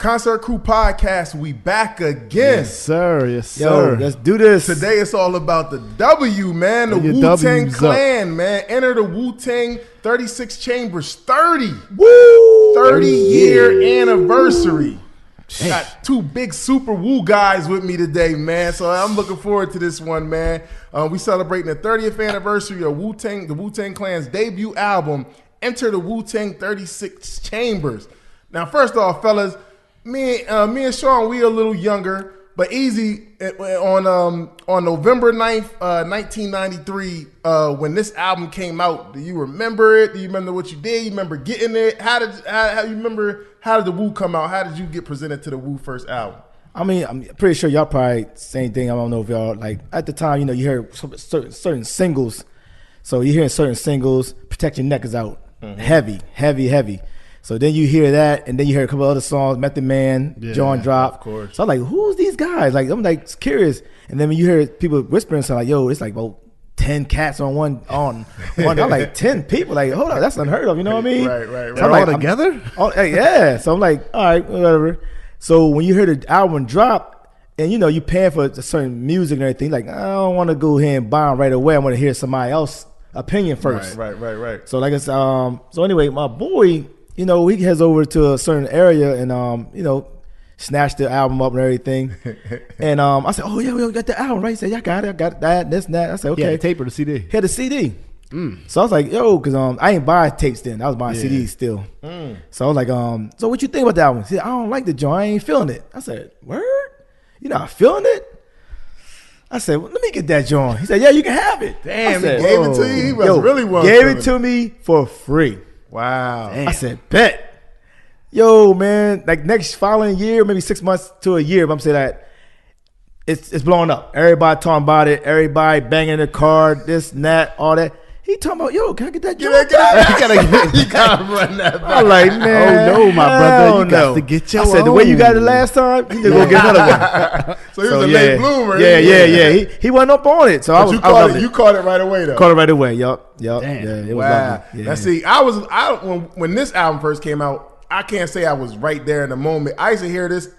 Concert Crew Podcast, we back again. Yes, sir. Yes, sir. Yo, let's do this. Today it's all about the W, man. The Wu-Tang Clan, man. Enter the Wu-Tang 36 Chambers 30. Woo! 30-year anniversary. Got two big super Wu guys with me today, man. So I'm looking forward to this one, man. We celebrating the 30th anniversary of Wu-Tang, the Wu-Tang Clan's debut album, Enter the Wu-Tang 36 Chambers. Now, first off, fellas, me and Sean, we a little younger, but Easy on November 9th, 1993, when this album came out. Do you remember it? Do you remember what you did? You remember getting it? How did the Wu come out? How did you get presented to the Wu first album? I mean, I'm pretty sure y'all probably same thing. I don't know if y'all like at the time. You know, you hear certain singles, so you hearing certain singles. Protect Your Neck is out, heavy. So then you hear that, and then you hear a couple other songs, Method Man, John Drop. Of course. So I'm like, who's these guys? Like, I'm like curious. And then when you hear people whispering, so like, yo, it's like about 10 cats on one. I'm like 10 people. Like, hold on, that's unheard of. You know what I mean? Right. So They're all together? Yeah. So I'm like, all right, whatever. So when you hear the album drop, and you know you paying for a certain music and everything, like I don't want to go here and buy them right away. I want to hear somebody else's opinion first. Right. So like I said, so anyway, my boy, you know, he heads over to a certain area and, you know, snatched the album up and everything. And I said, oh, yeah, we got the album, right? He said, yeah, I got that, this and that. I said, okay. Yeah, the tape or the CD? He had the CD. So I was like, yo, because I ain't buying tapes then. I was buying CDs still. So I was like, so what you think about that album? He said, I don't like the joint. I ain't feeling it. I said, word? You not feeling it? I said, well, let me get that joint. He said, yeah, you can have it. Damn, said, he gave it to you? He was really one. Gave it to me for free. Wow. Damn. I said, bet. Yo, man, like next following year, maybe 6 months to a year, but I'm saying that it's blowing up. Everybody talking about it. Everybody banging the car, this and that, all that. He talking about, yo, can I get that joint? You gotta run that back. I'm like, man. Oh, no, my brother. You got to get your I said, the way you got it last time, you need to go get another one. So he was a late bloomer. Yeah. He went up on it. So but you caught it right away, though. Caught it right away, yup. Damn. Yeah, it was wow. lovely. Yeah. Now, see, when this album first came out, I can't say I was right there in the moment. I used to hear this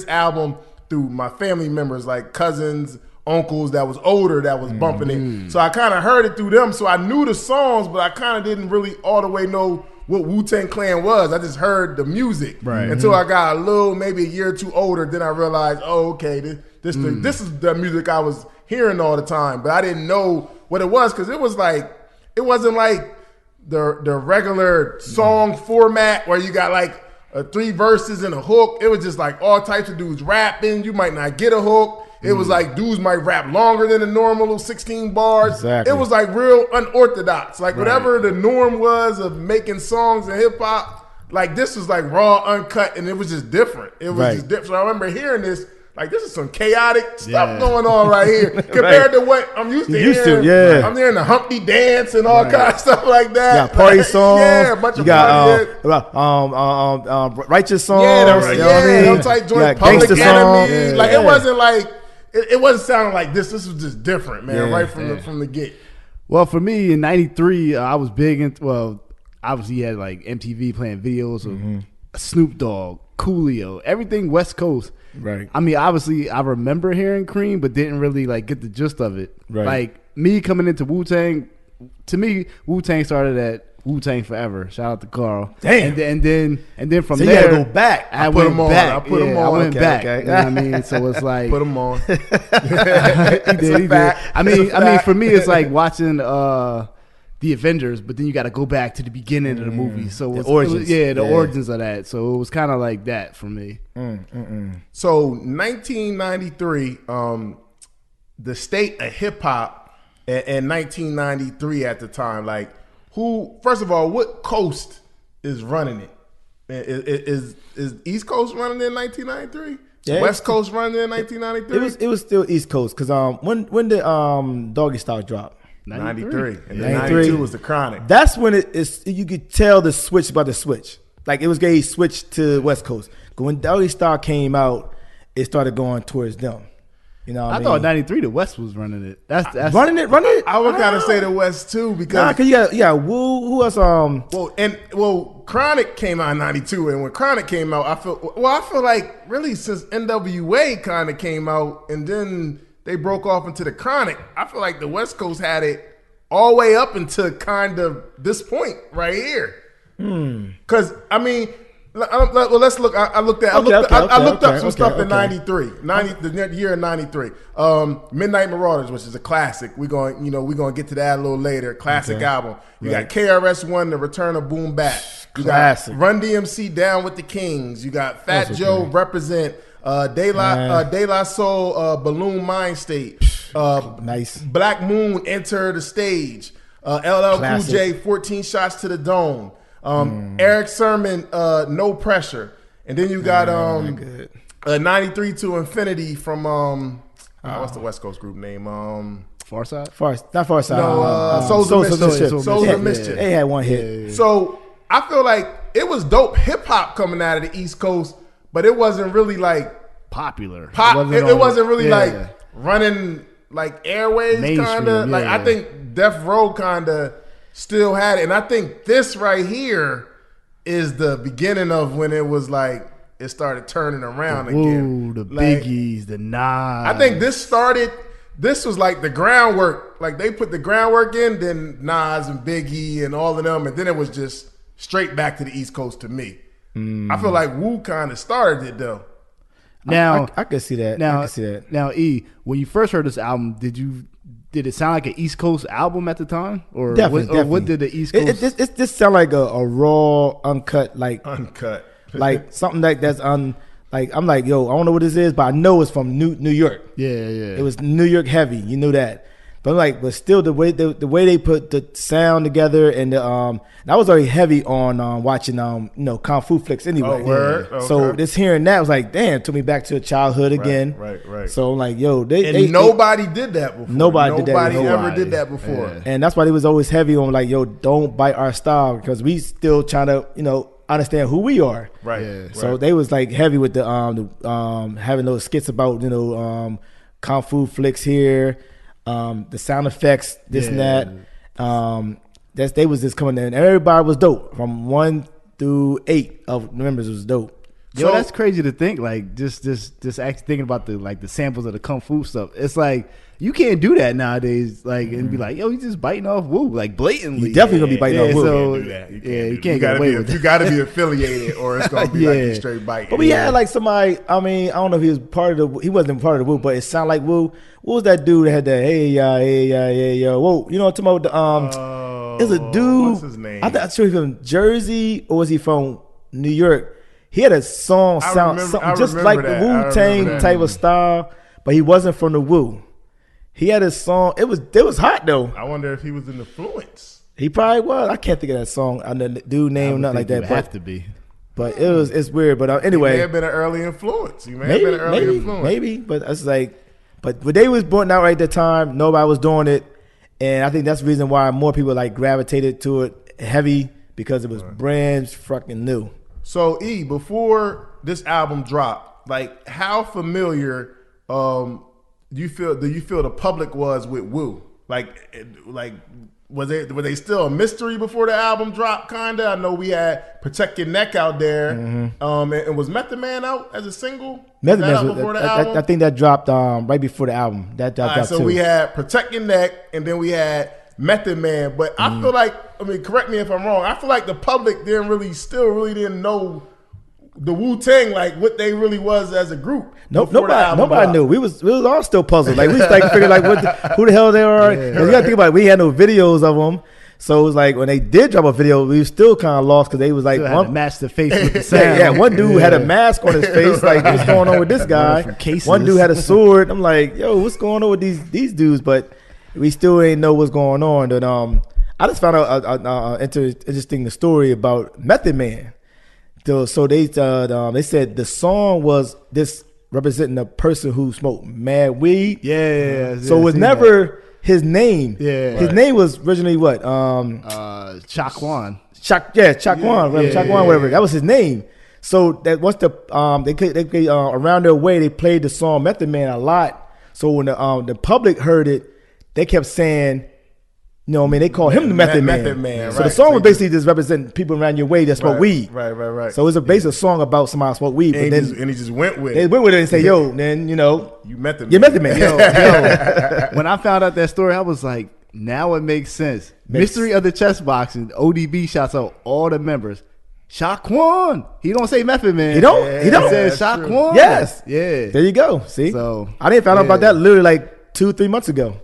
album through my family members, like cousins, uncles that was older that was bumping it. So I kind of heard it through them. So I knew the songs, but I kind of didn't really all the way know what Wu-Tang Clan was. I just heard the music. Until I got a little, maybe a year or two older, then I realized, oh, okay, this is the music I was hearing all the time. But I didn't know what it was because it wasn't like the regular song format where you got like 3 verses and a hook. It was just like all types of dudes rapping. You might not get a hook. It was like dudes might rap longer than the normal 16 bars. Exactly. It was like real unorthodox. Like whatever the norm was of making songs and hip hop, like this was like raw, uncut, and it was just different. It was just different. So I remember hearing this, like this is some chaotic stuff going on right here compared to what I'm used to hearing. I'm hearing the Humpty Dance and all kinds of stuff like that. You got party songs. Yeah, a bunch of righteous songs. Them type joint, Public Enemy. Like it wasn't like. It wasn't sounding like this. This was just different, man, right from the get. Well, for me, in 93, I was big into, obviously you had like MTV playing videos of Snoop Dogg, Coolio, everything West Coast. Right. I mean, obviously, I remember hearing Cream, but didn't really like get the gist of it. Right. Like me coming into Wu-Tang, to me, Wu-Tang started at Wu-Tang Forever. Shout out to Carl. Damn. And then from so there, you gotta go back. I went back. I put him on. I went back. Okay. You know what I mean? So it's like put him on. he did. I mean, for me, it's like watching the Avengers, but then you got to go back to the beginning of the movie. So the origins. The origins of that. So it was kind of like that for me. So 1993, the state of hip hop in 1993 at the time, like first of all, what coast is running it? Is East Coast running it in 1993? Yeah, West Coast running it in 1993? It was still East Coast because when did Doggy Style drop? 93. And 93 92 was the Chronic. That's when you could tell the switch about the switch. Like it was getting switched to West Coast. When Doggy Style came out, it started going towards them. You know, what I mean? thought '93 the West was running it. That's running it. I would kind of say the West too because Cause you got Wu. Who else? Chronic came out in '92, and when Chronic came out, I feel like really since NWA kind of came out, and then they broke off into the Chronic. I feel like the West Coast had it all the way up into kind of this point right here. Because I mean, let's look. I looked up some stuff in '93, the year of '93. Midnight Marauders, which is a classic. We're gonna get to that a little later. Classic album. You got KRS-One, The Return of Boom Bap. You Classic. got Run DMC, Down with the Kings. You got Fat Joe, Represent. De La Soul, Balloon Mind State. Nice. Black Moon, Enter the Stage. LL Cool J, 14 Shots to the Dome. Eric Sermon, No Pressure. And then you got 93 to Infinity from what's the West Coast group name? Farside? Not Farside. No, Souls of Mischief. Souls of Mischief. They had one hit. Yeah. So I feel like it was dope hip hop coming out of the East Coast, but it wasn't really like popular. It wasn't really like running like airways kind of. Like I think Death Row kind of still had it, and I think this right here is the beginning of when it was like it started turning around again. The Biggies, the Nas. I think this was like the groundwork. Like they put the groundwork in, then Nas and Biggie and all of them, and then it was just straight back to the East Coast to me. I feel like Wu kind of started it though. Now I can see that. Now, E, when you first heard this album, did it sound like an East Coast album at the time, or definitely. what did the East Coast? It just sound like a raw, uncut, like something that's like I'm like, yo, I don't know what this is, but I know it's from New York. Yeah. It was New York heavy, you knew that. But still the way they put the sound together and I was already heavy on watching kung fu flicks anyway. Oh, word? Okay. So just hearing that was like, damn, took me back to childhood again. Right. So I'm like, yo, nobody did that before. Nobody ever did that before. Yeah. And that's why they was always heavy on like, yo, don't bite our style because we still trying to understand who we are. Right. Yeah. So they was like heavy with the having those skits about kung fu flicks here. The sound effects, this and that. They was just coming in. Everybody was dope from 1 through 8 of the members was dope. Yo, that's crazy to think. Like just actually thinking about the samples of the kung fu stuff. It's like you can't do that nowadays. Like and be like, yo, he's just biting off Wu like blatantly. You definitely gonna be biting off Wu. So you can't do that. You can't get away with that. You got to be affiliated, or it's gonna be like you straight biting. But we had like somebody. I mean, I don't know if he was part of the. He wasn't part of the Wu, but it sounded like Wu. What was that dude that had that? Hey yeah. Whoa, you know what I'm talking about? It's a dude. What's his name? I'm not sure if he from Jersey or was he from New York. He had a song something just like the Wu-Tang type of style, but he wasn't from the Wu. He had a song. It was hot though. I wonder if he was an influence. He probably was. I can't think of that song. I know the dude name or nothing like that. But have to be. But it's weird. But anyway, he may have been an early influence. Maybe. But it's like, but when they was born out right at that time, nobody was doing it, and I think that's the reason why more people like gravitated to it heavy because it was brand fucking new. So before this album dropped, like how familiar do you feel the public was with Wu? Like were they still a mystery before the album dropped? Kinda. I know we had Protect Your Neck out there. And was Method Man out as a single? Method Man before the album? I think that dropped right before the album. That dropped so too. we had Protect Your Neck, and then we had Method Man. But I feel like, correct me if I'm wrong, I feel like the public still really didn't know the Wu-Tang, like what they really was as a group. Nobody knew. We was all still puzzled. Like we was like figuring like who the hell they are. You gotta think about it. We had no videos of them. So it was like when they did drop a video, we was still kind of lost because they was like one match the face with the sound. One dude had a mask on his face. Like what's going on with this guy? One dude had a sword. I'm like, yo, what's going on with these dudes? But we still ain't know what's going on. And I just found out interesting story about Method Man. So they said the song was this representing a person who smoked mad weed. So it was never his name. His name was originally what? Chakwon. Chakwon, whatever. That was his name. So that once they around their way they played the song Method Man a lot So when the public heard it, they kept saying, you know what I mean, they call him the Method Man. Method Man, So right. the song was basically just representing people around your way that smoke weed. Right. So it's a basic song about somebody smoke weed. And, But he just went with they it. went with it and say, yo, then, you know, You Method Man. you're Method Man. Yo, when I found out that story, I was like, now it makes sense. Mystery of the Chess Boxing, ODB shouts out all the members. Shaquan. He don't say Method Man. He don't? He don't? He says That's true. Shaquan. Yes. Yeah. There you go. See? So, I didn't find out about yeah. that literally like 2-3 months ago.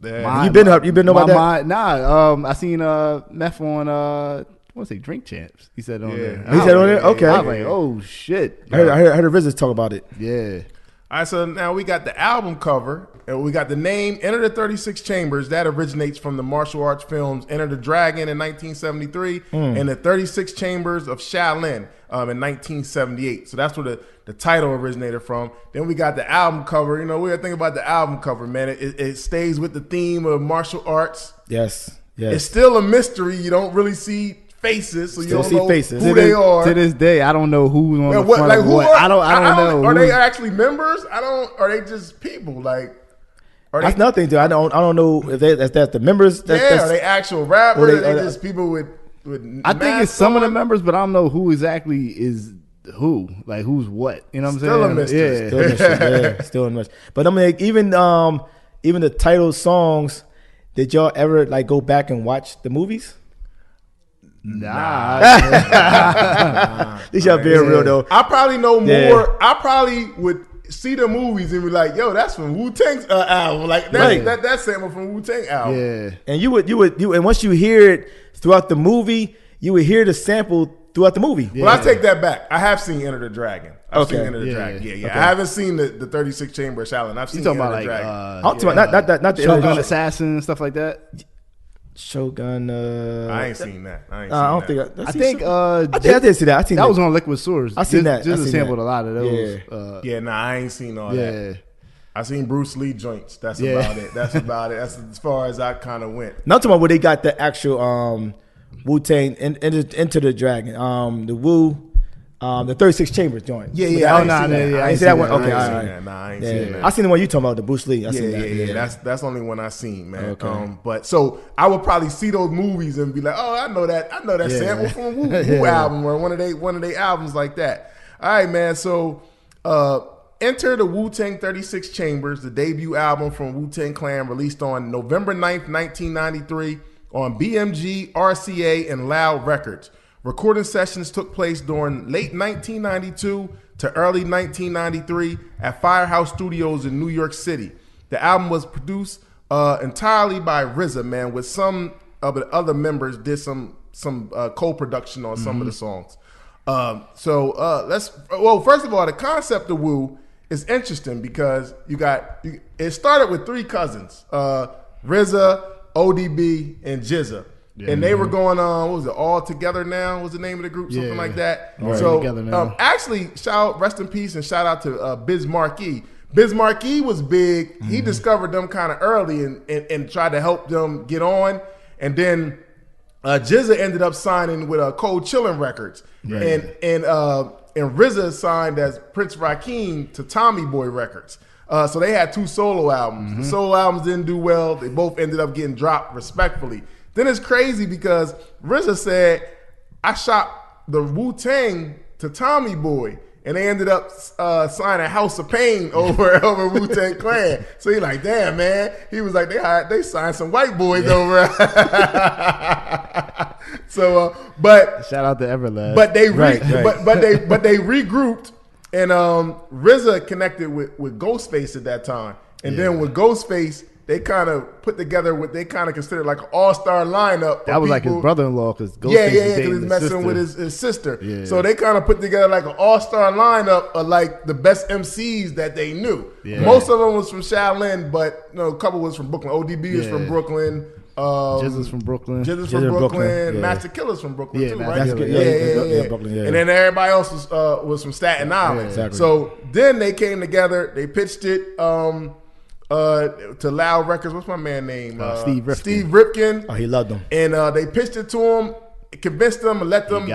Yeah. You been know about that? Nah. I seen Meth on I want to say Drink Champs. He said on there. He said on there? Okay. I was like, oh shit. I heard a Riz talk about it. Yeah. All right, so now we got the album cover, and we got the name Enter the 36 Chambers. That originates from the martial arts films Enter the Dragon in 1973 and the 36 Chambers of Shaolin in 1978. So that's where the title originated from. Then we got the album cover. You know, we got to think about the album cover, man. It stays with the theme of martial arts. Yes. It's still a mystery. You don't really see faces, so you Still don't see know faces. who they are. To this day, I don't know who's on the Man, what, front like of who what. are, I don't know. Are they who- actually members? Are they just people? Like, are That's they? nothing, dude. I don't know if that's the members. Are they actual rappers? Or Or they- they just people with I think it's masks some of the on? members, but I don't know who exactly is who. Like who's what. You know what I'm Still a saying? mystery. Yeah. Still a mystery. Yeah, still a mystery. But I mean, like, even the title songs. Did y'all ever like go back and watch the movies? Nah. This y'all being real though. I probably know more. Yeah. I probably would see the movies and be like, "Yo, that's from Wu-Tang's album. Like Right. that sample from Wu-Tang album." Yeah. And you would and once you hear it throughout the movie, you would hear the sample throughout the movie. Well, I take that back. I have seen Enter the Dragon. I've seen Okay. Enter the Yeah. Dragon. Yeah. Okay. I haven't seen the 36 Chamber of Shaolin. I've You seen talking Enter about the like Dragon. I'm talking about not the Shogun Assassin and stuff like that? Shogun. I ain't seen that. I ain't I seen don't that. think. I think I did see that. I seen that was on Liquid Swords. I seen that. I Just seen sampled that. a lot of those. Yeah. Yeah, nah, I ain't seen all Yeah. that. I seen Bruce Lee joints. That's Yeah. about it. That's about it. That's as far as I kind of went. Not talking about where they got the actual Wu-Tang into the Dragon. The Wu. The 36 Chambers joint. Yeah, But yeah. I I ain't ain't seen seen that. that. I ain't seen that one. I Okay, ain't all seen right. that. Nah, I ain't Yeah, seen that. I seen the one you talking about, the Bruce Lee. I seen Yeah, that. yeah. That's the only one I seen, man. Okay. But so I would probably see those movies and be like, oh, I know that Yeah. sample from Wu album or one of they albums like that. All right, man. So enter the Wu-Tang 36 Chambers, the debut album from Wu-Tang Clan, released on November 9th, 1993 on BMG, RCA, and Loud Records. Recording sessions took place during late 1992 to early 1993 at Firehouse Studios in New York City. The album was produced entirely by RZA, man, with some of the other members did some co-production on some of the songs. First of all, the concept of Wu is interesting because it started with three cousins, RZA, ODB, and Jizza. Yeah, and they were going on, what was it, All Together Now was the name of the group, something like that. Right. So Together Now. actually, rest in peace and shout out to Biz Markie. Biz Markie was big. Mm-hmm. He discovered them kind of early and tried to help them get on. And then Jizza ended up signing with Cold Chillin' Records. Right. And RZA signed as Prince Rakeem to Tommy Boy Records. So they had two solo albums. Mm-hmm. The solo albums didn't do well. They both ended up getting dropped respectfully. Then it's crazy because RZA said, I shot the Wu-Tang to Tommy Boy. And they ended up signing House of Pain over Wu-Tang Clan. So he like, damn, man. He was like, they signed some white boys over. So, but shout out to Everlast. But they but they regrouped, and RZA connected with Ghostface at that time, and then with Ghostface, they kind of put together what they kind of considered like an all-star lineup. That was like his brother-in-law because Ghostface because he's messing with his sister. Yeah. So they kind of put together like an all-star lineup of like the best MCs that they knew. Yeah. Most of them was from Shaolin, but a couple was from Brooklyn. ODB is from Brooklyn. Jizza's from Brooklyn. Jizza's from Brooklyn. Yeah. Master Killer's from Brooklyn too, right? Brooklyn, yeah. And then everybody else was from Staten Island. Yeah, exactly. So then they came together. They pitched it to Loud Records. What's my man name? Steve Rifkin. Steve Rifkin. Oh, he loved them. And they pitched it to him, convinced them, and let them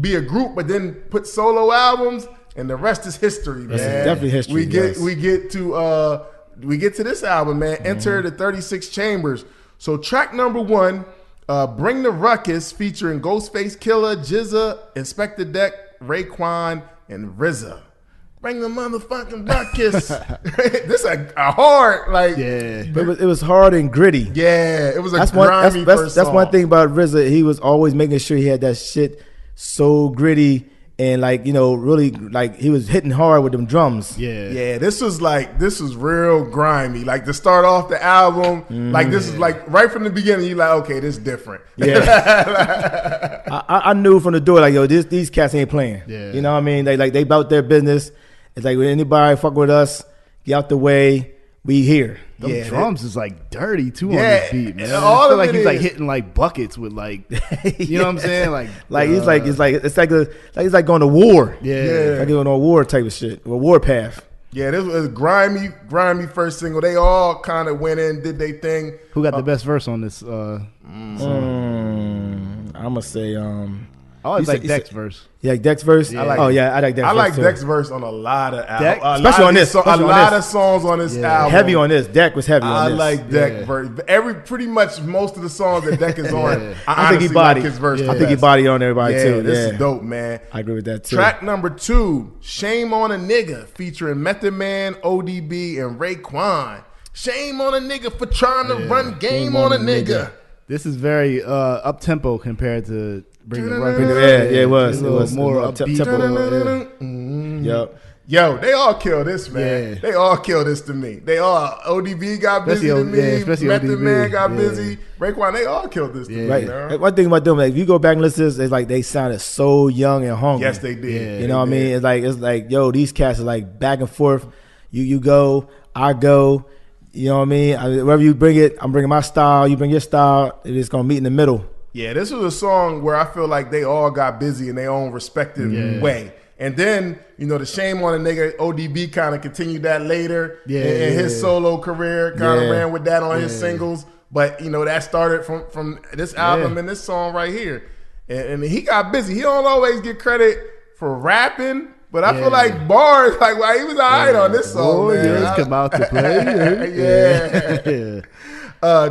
be a group, but then put solo albums, and the rest is history, man. Definitely history. We get to we get to this album, man. Enter the 36 Chambers. So track number 1, Bring the Ruckus, featuring Ghostface Killer, Jizza, Inspector Deck, Raekwon, and RZA. Bring the motherfucking ruckus. This is a hard, like. Yeah. It was hard and gritty. Yeah, it was a grimy first That's song. one thing about RZA. He was always making sure he had that shit so gritty and like, you know, really like he was hitting hard with them drums. Yeah. Yeah, this was real grimy. Like to start off the album, like this is like right from the beginning, you're like, okay, this is different. Yeah. I knew from the door, like, yo, these cats ain't playing. Yeah. You know what I mean? They about their business. It's like when anybody fuck with us, get out the way. We here. Them Yeah, drums is like dirty too on Yeah, this beat, man. all I feel of like it he's like is. hitting like buckets with like, you know what I'm saying? Like It's like going to war. Yeah. Like going on a war type of shit, a war path. Yeah, this was grimy first single. They all kind of went in, did their thing. Who got the best verse on this? I'm gonna say I always You like said- Dex verse. you like Dex verse. Yeah. I like Dex. I like verse too. Dex verse on a lot of Dex? albums. Especially on this, A especially on lot this. of songs on this album. Heavy on this. Deck was heavy on I this. like Deck verse. Pretty much most of the songs that Deck is on. Yeah. I think he honestly bodied. like his verse. I the think he best. bodied on everybody Yeah, too. this Yeah. is dope, man. I agree with that too. Track number 2, Shame on a Nigga, featuring Method Man, ODB, and Raekwon. Shame on a nigga for trying to run game on a nigga. This is very up tempo compared to Bring the Ruckus. Yeah, it was. It's It a little was more more upbeat. tempo. Yep. Yo, they all kill this, man. Yeah. They all kill this to me. They all, ODB got busy Especially to me. especially Method ODB. Man got Yeah. busy. Raekwon, they all killed this to me, Right. man. One thing about them, like if you go back and listen to this, it's like they sounded so young and hungry. Yes, they did. Yeah. You know what I mean? It's like, yo, these cats are like back and forth. You go, I go. You know what I mean? Wherever you bring it, I'm bringing my style. You bring your style. It's gonna meet in the middle. Yeah, this was a song where I feel like they all got busy in their own respective way. And then, you know, the Shame on a Nigga, ODB kind of continued that later in his solo career, kind of ran with that on his singles. But, you know, that started from this album and this song right here. And he got busy. He don't always get credit for rapping, but I feel like bars, like, well, he was all right on this song, man. Years come out to play. Yeah.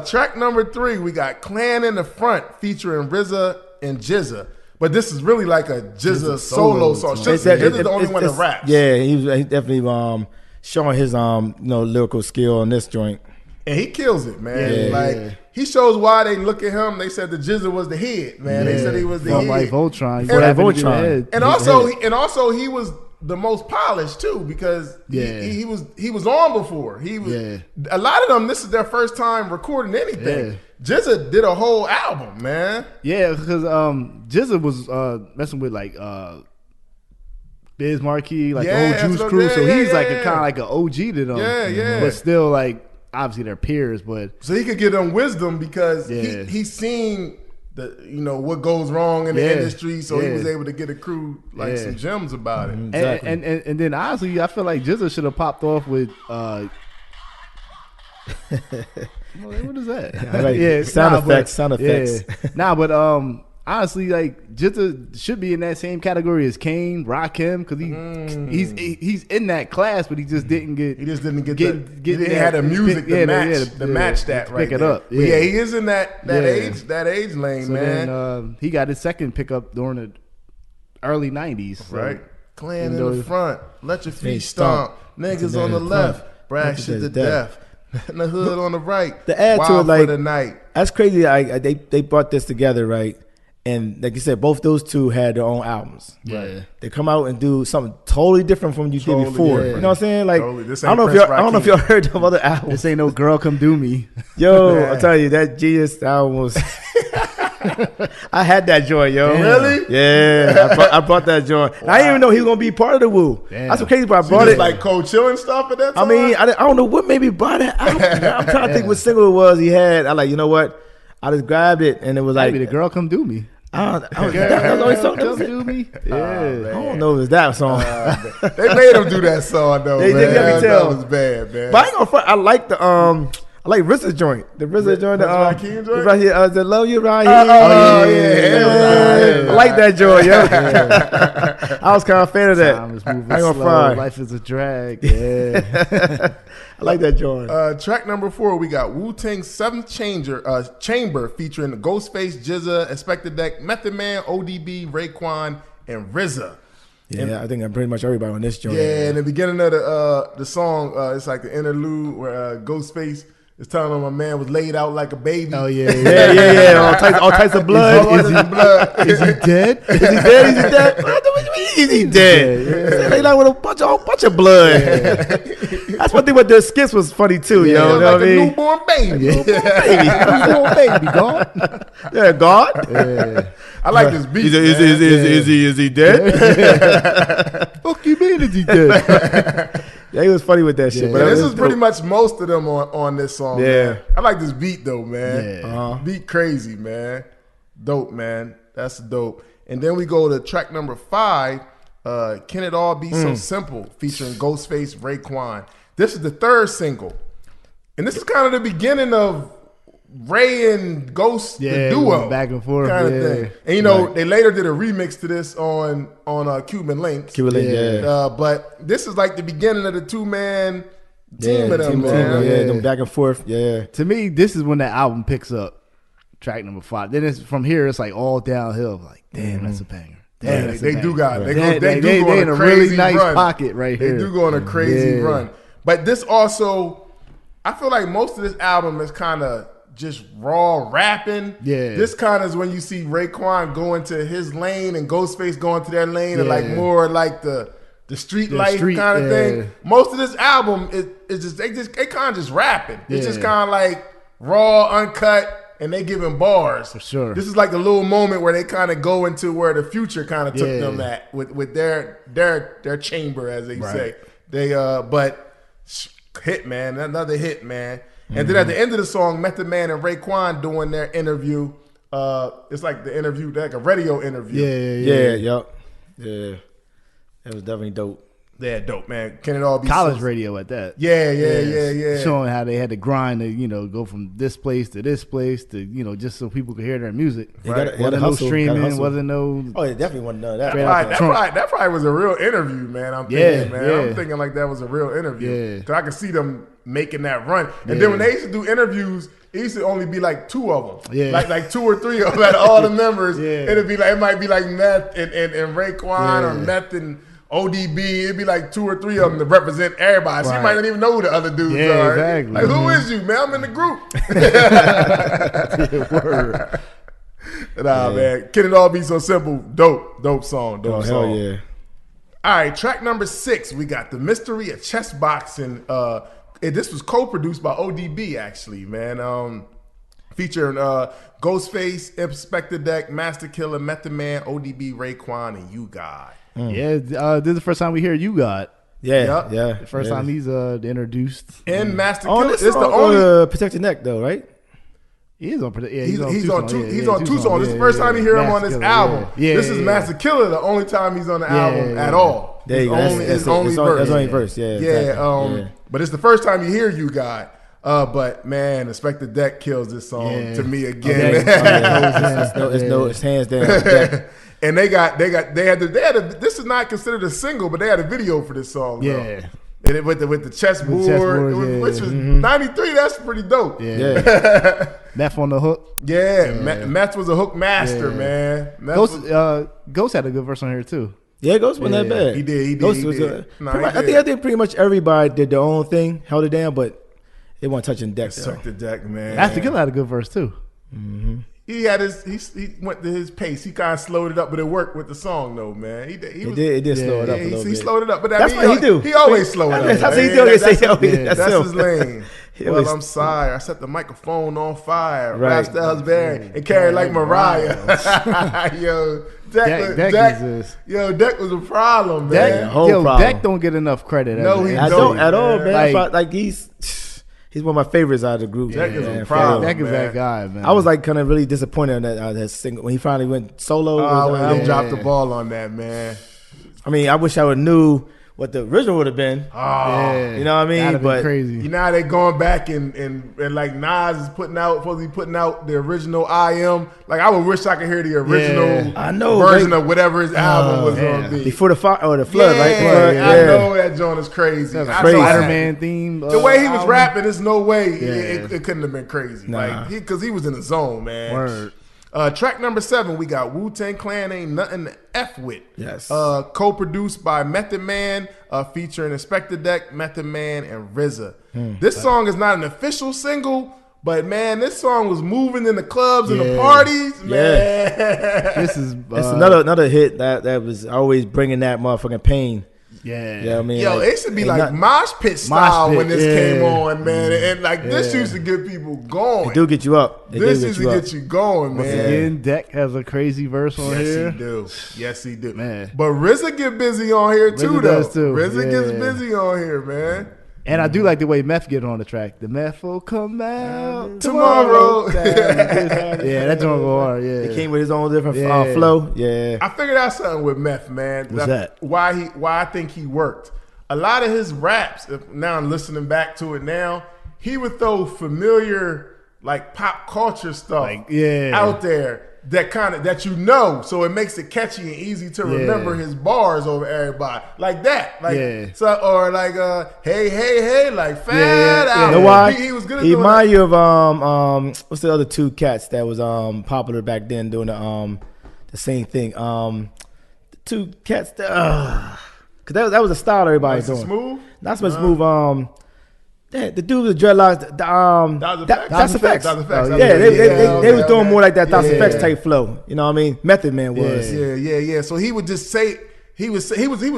Track number 3, we got Clan in the Front featuring RZA and Jizza. But this is really like a Jizza solo song. Jizza's the only one that raps. Yeah, he definitely showing his lyrical skill on this joint. And he kills it, man. He shows why they look at him. They said the Jizza was the head, man. They said he was the From head. like Voltron. And- Grabbing Voltron. your head. And also he was the most polished too, because he was on before. He was a lot of them. This is their first time recording anything. Yeah. Jizza did a whole album, man. Yeah, because Jizza was messing with like Biz Markie, like the whole Juice Crew. So he's like a kind of like an OG to them. Yeah. But still, like obviously they're peers. But So he could give them wisdom because he's seen what goes wrong in the industry. So he was able to get a crew like some gems about it. Exactly. And then honestly, I feel like Jizza should have popped off with. What is that? Like sound effects. Nah, but honestly, like Jizza should be in that same category as Kane, Rakim, because he's in that class, but he just didn't get. He just didn't get he didn't have the music to match that right pick it there. up. But yeah, he is in that age lane, So man. then he got his second pickup during the early '90s, so. Right. Clan Even in the though- front, let your feet stomp. Niggas on the left, brag shit to death. In the hood on the right. To add to wild it, like for the night. that's crazy. They brought this together, right? And like you said, both those two had their own albums. Yeah. They come out and do something totally different from what you Totally did before. different. You know what I'm saying? Like Totally. This I don't know ain't if y'all, I don't know if Prince y'all heard them other albums. This ain't no girl come do me. Yo, Yeah. I tell you that Genius album was. I had that joint, yo. Damn. Really? Yeah, I brought that joint. And I didn't even know he was gonna be part of the Woo. Damn. That's what crazy, but I You brought just it. like cold chilling stuff at that I time? mean, I don't know what made me buy that album. I'm trying to think what single it was he had. I like, you know what? I just grabbed it and it was like, Maybe the girl come do me. that was always something. Come do me. Yeah. I don't know if it's that song. they made him do that song though. They man. did, let me tell. That was bad, man. But I ain't gonna front. I like the I like RZA joint. The RZA joint. The Rakim joint? right here. The Love You Right Oh, Here. yeah. I like that joint, yo. I was kind of a fan of that. Time is moving I ain't gonna slow. fry. Life is a drag. Yeah. I like that joint. Track number 4, we got Wu-Tang's Seventh Chamber featuring Ghostface, GZA, Expected Deck, Method Man, ODB, Raekwon, and RZA. Yeah, I think I'm pretty much everybody on this joint. Yeah, in the beginning of the song, it's like the interlude where Ghostface is telling him my man was laid out like a baby. Oh yeah. Yeah. All types of blood. Is he blood? Is he dead? Is he dead? Is he dead? What do you mean? Is he dead? Laid out with a whole bunch of blood. That's one thing with the skits was funny too, Yeah, yo. You know like what I a mean? newborn baby. Newborn baby, God. Yeah, God. Yeah. I like this beat. Is he dead? Fuck you mean is he dead? Yeah, he was funny with that shit. Yeah. But And it this was is pretty dope. much most of them on this song. Yeah. Man. I like this beat though, man. Yeah. Beat crazy, man. Dope, man. That's dope. And then we go to track number 5, Can It All Be So Simple, featuring Ghostface, Raekwon. This is the 3rd single. And this is kind of the beginning of Ray and Ghost, the duo. going back and forth, kind of yeah. thing. And you know, they later did a remix to this on Cuban Links. Cuban Link, yeah. But this is like the beginning of the 2-man team of them, team, man. yeah, them back and forth. Yeah. To me, this is when that album picks up. Track number 5. Then it's from here. It's like all downhill. Like, damn, that's a banger. Damn, Yeah, that's a they banger. do got it. They They go in on a a crazy really nice run. pocket right They here. do go on a crazy Yeah. run. But this also, I feel like most of this album is kind of just raw rapping. Yeah. This kind of is when you see Raekwon go into his lane and Ghostface go into their lane and like Yeah. more like the street The life street, kind of yeah. thing. Most of this album is just they kind of just rapping. It's just Yeah. kind of like raw, uncut. And they giving bars. For sure. This is like a little moment where they kind of go into where the future kind of took Yeah. them at with their chamber, as they say. They hit, man, another hit, man. And then at the end of the song, Method Man and Raekwon doing their interview. It's like the interview, like a radio interview. Yeah. That was definitely dope. Yeah, dope, man. Can it all be College so- radio at that. Yeah. Showing how they had to grind to, go from this place to this place to, just so people could hear their music. Right. Wasn't no streaming, wasn't no. Oh, it definitely wasn't none of that. Straight out the That probably was a real interview, man. I'm Yeah, thinking, man. yeah. I'm thinking like that was a real interview. Yeah. Because I could see them making that run. And Yeah. then when they used to do interviews, it used to only be like 2 of them. Yeah. Like 2 or 3 of them, like all the members. Yeah. It might be like Meth and Raekwon or Yeah. Meth and ODB. It'd be like 2 or 3 of them to represent everybody. So you Right. might not even know who the other dudes Yeah, are. exactly. Like, who is you, man? I'm in the group. Word. Nah, man. Can it all be so simple? Dope song. Dope Oh, song. hell yeah. All right, track number 6, we got The Mystery of Chess Boxing. This was co-produced by ODB, actually, man. Featuring Ghostface, Inspector Deck, Master Killer, Method Man, ODB, Raekwon, and You God. Yeah, this is the first time we hear You Got. Yeah, Yup. yeah. The first time he's introduced. And Master Oh, Killer, this it's is the only. Protect Your Neck though, right? He is on. Yeah, He's on two. Yeah, He's yeah, on 2 songs. This is the first time you hear him on this Master Killer, album. Yeah. This is Master Killer, the only time he's on the album at all. There you go. His only verse. That's only verse. Yeah. Exactly. But it's the first time you hear You God. But man, Inspector Deck kills this song Yeah. to me again. It's hands down. And they had this is not considered a single, but they had a video for this song. though. Yeah. And it, with the chessboard, chessboard, which was 93. That's pretty dope. Yeah. Meth on the hook. Yeah, Meth was a hook master, man. Meth was- Ghost had a good verse on here too. Yeah, Ghost wasn't that bad. He did. Ghost was good. Nah, he I did. think pretty much everybody did their own thing, held it down, but they weren't touching Deck. though. Inspector Deck, man. Master Killer had a good verse too. He had he went to his pace. He kind of slowed it up, but it worked with the song though, man. He It did slow it up a little he bit. slowed it up, but That's what he do. He always slow it up. That's what he man. do. They say, That's that's him. his lane. He Well, always- I'm sorry. I set the microphone on fire. Right. Right. Styles Barry and carry like Mariah. Yo, Deck was a problem, man. whole problem. Deck don't get enough credit. No, he I don't, don't at all, man. Like- Like he's one of my favorites out of the group. Deck is man, a for problem. real. Deck is man. that guy, man. I was like kind of really disappointed on that single when he finally went solo. Oh, I he dropped the ball on that, man. mean, I wish I would knew what the original would have been. Yeah. You know what I mean? That'd be But crazy. You know how they going back and like Nas is supposed to be putting out the original I Am. Like I would wish I could hear the original I know, version like- of whatever his album was yeah. gonna be. before the fire or the flood, right? Yeah, Flood, I know that joint is crazy. That's I a crazy. know that. Spider-Man theme. The way he was album. rapping, there's no way Yeah. it couldn't have been crazy. Nah. Like because he was in the zone, man. Word. Track number 7, we got Wu-Tang Clan Ain't Nothing to F With. Yes. Co-produced by Method Man, featuring Inspector Deck, Method Man, and RZA. Hmm. This song is not an official single, but man, this song was moving in the clubs and the Yeah. parties. Man. This is It's another hit that was always bringing that motherfucking pain. yeah. You know what I mean? Yo, Like, it should be ain't like nothing- mosh pit style pit, when this yeah. came on, man. And like this Yeah. used to get people going. It do get you up. It This do used get to you up. get you going, man. Again, Deck has a crazy verse on Yes, here. he do. Yes, he do. Man. But RZA get busy on here too, RZA though. does too, RZA gets yeah. busy on here, man. And I do like the way Meth get on the track. The Meth will come out Tomorrow. Yeah, that joint go hard. Yeah, He came with his own different Yeah. flow. Yeah. I figured out something with Meth, man. What's that? Why I think he worked. A lot of his raps, now I'm listening back to it now, he would throw familiar like pop culture stuff Like, yeah. out there that you know, so it makes it catchy and easy to Yeah. remember his bars over everybody. Like that. Like Yeah. so, or like hey, like Fat Yeah, yeah. Album. You know why? He was good at He doing remind you of what's the other two cats that was popular back then doing the same thing. The two cats that cause that was a style everybody was Nice and doing. Smooth. Not so much smooth. The dude with the dreadlocks. That's effects. That's effects. Oh, Yeah, they was doing okay. more like that That's Yeah. effects type flow. You know what I mean? Method Man was. Yeah. So he would just say he was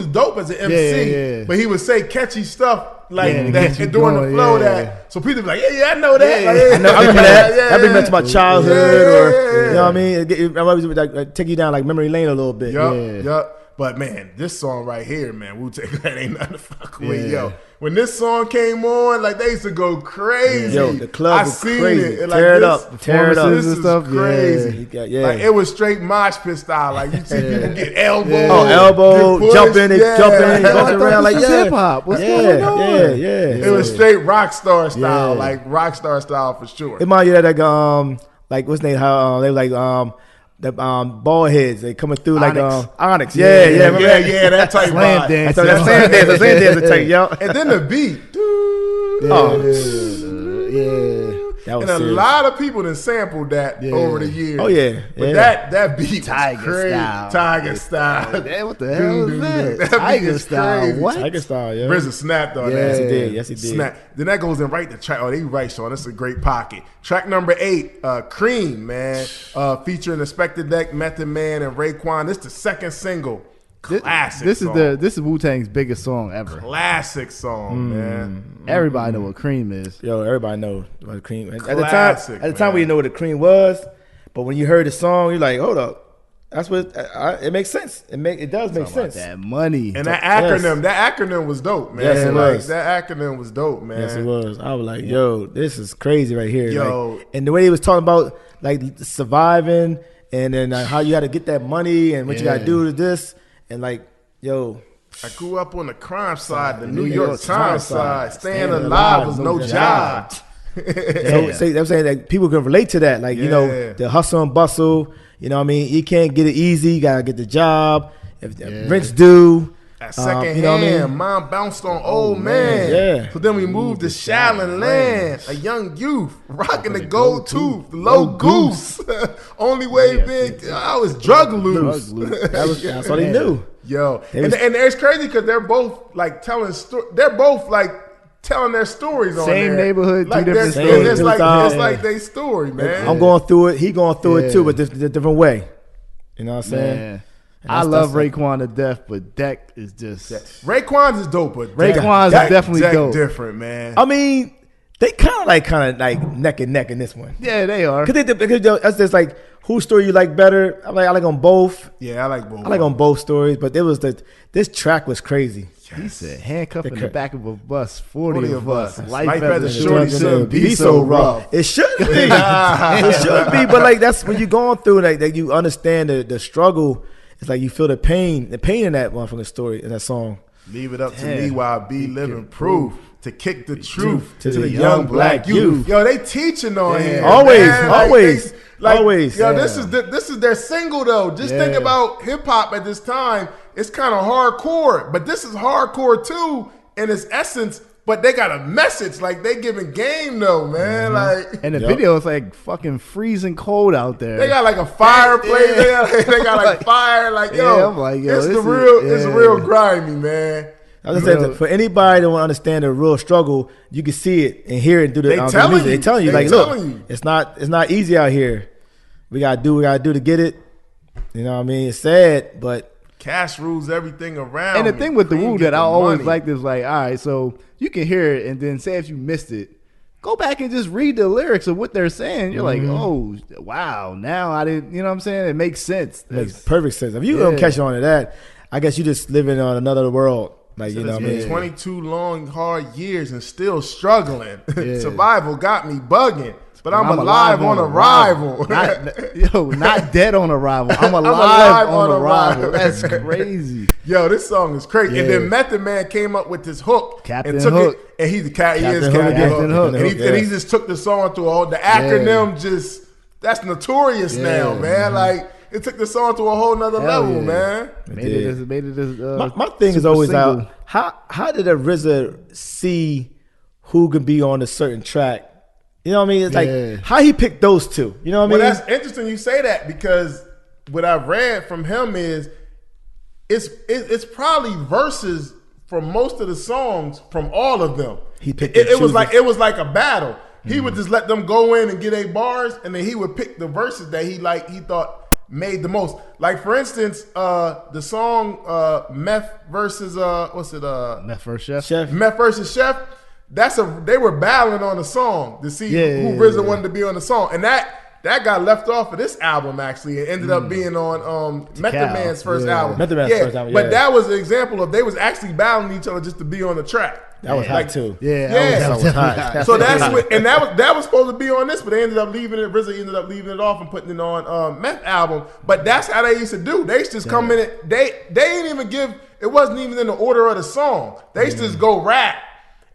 dope as an MC, Yeah. but he would say catchy stuff like Yeah, to that get you during the going, flow yeah. that so people be like, yeah, I know that. Yeah. Like, I remember that. That brings me back to my childhood, or Yeah. you know what I mean. I always like take you down like memory lane a little bit. Yup. But man, this song right here, man, Wu-Tang that ain't nothing to fuck with, Yeah. yo. When this song came on, like they used to go crazy. Yo, the club I was seen crazy. it. And, Tear it this- up, tear it up. This and is stuff, crazy. Yeah. Like it was straight mosh pit style. Like you see people get elbowed. Oh, elbow, get pushed. jump in, Yeah. jump in, I jump thought around like this was yeah. hip-hop. What's yeah, going on? Yeah. It was straight rock star style, Yeah. like rock star style for sure. It remind you of that like what's name? How they like the ball heads they coming through like Onyx. Onyx. Yeah. Remember that? yeah, that type Slam vibe. dance. So that sand dance, I tell you, yo. And then the beat, That was and a serious. lot of people done sampled that over the years. Oh, yeah. but Yeah. that beat Tiger was crazy. style. Tiger style. Man, what the hell is that? That Tiger beat is style. crazy. What? Tiger style, yeah. RZA snapped on Yeah. that. Yes, he did. Yes, he did. Snap. Then that goes in right to track. Oh, they right, Sean. That's a great pocket. Track number 8, Cream, man. Featuring Inspector Deck, Method Man, and Raekwon. This is the second single. Classic. This song. is Wu-Tang's biggest song ever. Classic song, man. Everybody know what Cream is. Yo, everybody know what the cream. At Classic, the time, we man. didn't know what the cream was, but when you heard the song, you're like, hold up, that's what it makes sense. It does make Talking about sense. that money. And that acronym was dope, man. Yes, it Like, was. that acronym was dope, man. Yes, it was. I was like, yo, this is crazy right here. Yo. Like, and the way he was talking about like surviving, and then how you had to get that money, and what you got to Yeah. do to this, and like, yo. I grew up on the crime side, the New New York York Times Times side. side. Staying alive was no job. So I'm saying that people can relate to that, like you know, Yeah. the hustle and bustle. You know what I mean? You can't get it easy. You gotta get the job. If rent's due. At second you know what I hand, mean? mom bounced on old man. Yeah. So then we moved to Shaolin Land, a young youth, rocking the gold tooth, the low goose. Only way big, I was drug loose. That's what he knew. Yo, They and, was- and it's crazy because they're both like they're both like telling their stories on Same there. neighborhood, two like different they're- stories. It's like Yeah. it's like their story, man. I'm going through it. He going through it too, Yeah. but a different way. You know what I'm saying? Man. And I that's- love that's like- Raekwon to death, but Deck is just Raekwon's is dope, but Raekwon's is definitely Deck dope. different, man. I mean, they kind of like neck and neck in this one. yeah, they are. Because that's just like whose story you like better. I like on both. Yeah, I like both. I like on both stories, but this track was crazy. He said, handcuffed in The the back of a bus, 40 40 of us. Life as a the shorty drug shouldn't be so rough. It should be. It should be, but like that's when you're going through like that you understand the struggle. It's like you feel the pain in that motherfucking story in that song. Leave it up to me while I be living proof. To kick the truth to the young black youth. Yo, they teaching on here. Always, man. always. Yo, this is their single though. Just think about hip hop at this time. It's kind of hardcore, but this is hardcore too in its essence. But they got a message, like they giving game though, man. Like, and the video is like fucking freezing cold out there. They got like a fireplace. They got like fire. Like yo, I'm like, yo, it's real grimy, man. I was gonna say, for anybody that want to understand the real struggle, you can see it and hear it through the music. They telling you, like, look, it's not easy out here. We gotta do what we gotta do to get it. You know what I mean? It's sad, but cash rules everything around. And the thing with the Wu that I always liked is like, all right, so you can hear it, and then say if you missed it, go back and just read the lyrics of what they're saying. You're like, oh, wow, now I didn't, you know what I'm saying? It makes sense. It makes perfect sense. If you don't catch on to that, I guess you just living on another world. Like, so you know what I mean? 22 long, hard years and still struggling. Survival got me bugging. But I'm alive on arrival. Not dead on arrival. I'm alive on arrival. That's crazy. Yo, this song is crazy. Yeah. And then Method Man came up with this hook. Captain Hook. And he's the Captain Hook. And he just took the song through all the acronym. Just that's notorious now, man. Like, it took the song to a whole nother level, man. My thing is always out. How did a RZA see who could be on a certain track? You know what I mean? It's like how he picked those two. You know what I mean? Well, that's interesting you say that, because what I've read from him is it's probably verses from most of the songs from all of them. He picked it was like a battle. He would just let them go in and get 8 bars, and then he would pick the verses that he thought made the most. Like, for instance, the song Meth versus Meth versus Chef. Meth versus Chef. They were battling on the song to see who RZA wanted to be on the song, and that got left off of this album actually. It ended up being on Method Man's first album. Method Man's first album. But that was an example of they was actually battling each other just to be on the track. That was hot too. That was hot. So that's what, and that was supposed to be on this, but they ended up leaving it. RZA ended up leaving it off and putting it on Meth album. But that's how they used to do. They used to just come in. They didn't even give. It wasn't even in the order of the song. They used to just go rap.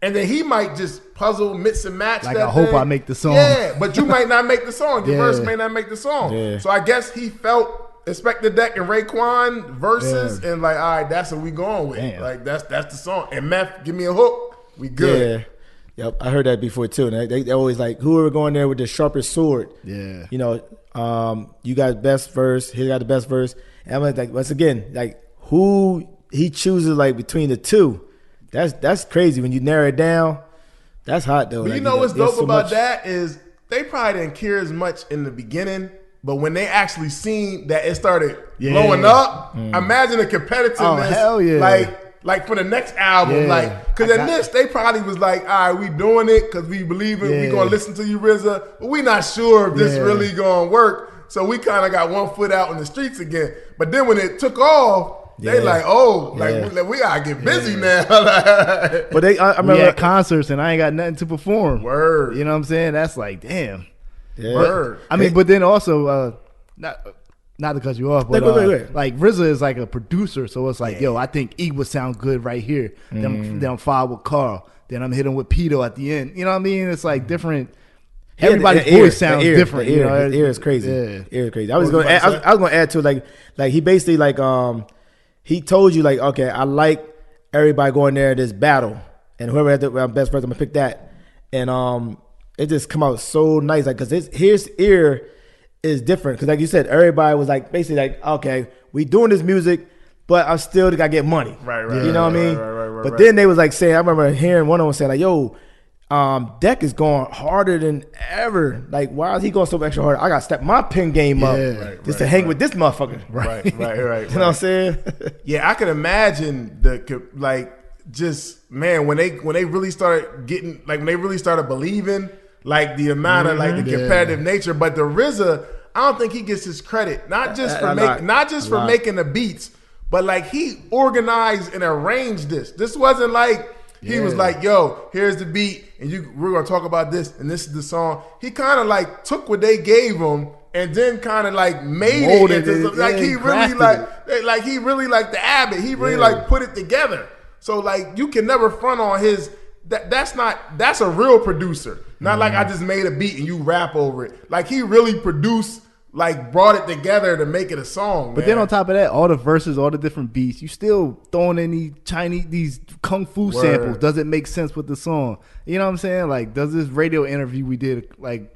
And then he might just puzzle, mix and match. Like, I hope I make the song. Yeah, but you might not make the song. Your verse may not make the song. Yeah. So I guess he felt Inspector Deck and Raekwon verses, and like, all right, that's what we going with. Damn. Like, that's the song. And Meth, give me a hook. We good. Yeah. Yep, I heard that before too. And they always like, whoever going there with the sharpest sword. Yeah. You know, you got best verse. He got the best verse. And I'm like, once again, like, who he chooses like between the two. That's crazy when you narrow it down. That's hot though. But you know what's dope about that is they probably didn't care as much in the beginning, but when they actually seen that it started blowing up, imagine the competitiveness. Oh, hell yeah. Like for the next album, because in this they probably was like, all right, we doing it because we believe it. We gonna listen to you, RZA, but we not sure if this really gonna work. So we kind of got one foot out in the streets again. But then when it took off. They like, we gotta get busy now. But I remember we at concerts and I ain't got nothing to perform. Word, you know what I'm saying? That's like, damn. Yeah. Word. I mean, but then also, not to cut you off, but like RZA is like a producer, so it's like, yo, I think E would sound good right here. Then I'm followed with Carl. Then I'm hitting with Pito at the end. You know what I mean? It's like different. Everybody's voice sounds different. His ear is crazy. Ear is crazy. I was gonna add to like he basically like he told you, like, okay, I like everybody going there in this battle, and whoever had the best person, I'm gonna pick that. And it just come out so nice, like, because his ear is different. Because like you said, everybody was like basically like, okay, we doing this music, but I still gotta get money. Right. You know what I mean? Right. Then they was like saying, I remember hearing one of them say like, yo, Deck is going harder than ever. Like, why is he going so extra hard? I gotta step my pin game up just to hang with this motherfucker. Right. You know what I'm saying? Yeah, I can imagine when they really started getting, like, when they really started believing, like, the amount of like the competitive nature. But the RZA, I don't think he gets his credit, not just for making the beats, but like he organized and arranged this. This wasn't like. He was like, yo, here's the beat, and we're going to talk about this, and this is the song. He kind of like took what they gave him and then kind of like made it into something. Like he really like the Abbott. He really like put it together. So like you can never front on his. That's a real producer. Not like I just made a beat and you rap over it. Like he really produced, like brought it together to make it a song. But then on top of that, all the verses, all the different beats, you still throwing in these kung fu samples. Does it make sense with the song? You know what I'm saying? Like, does this radio interview we did like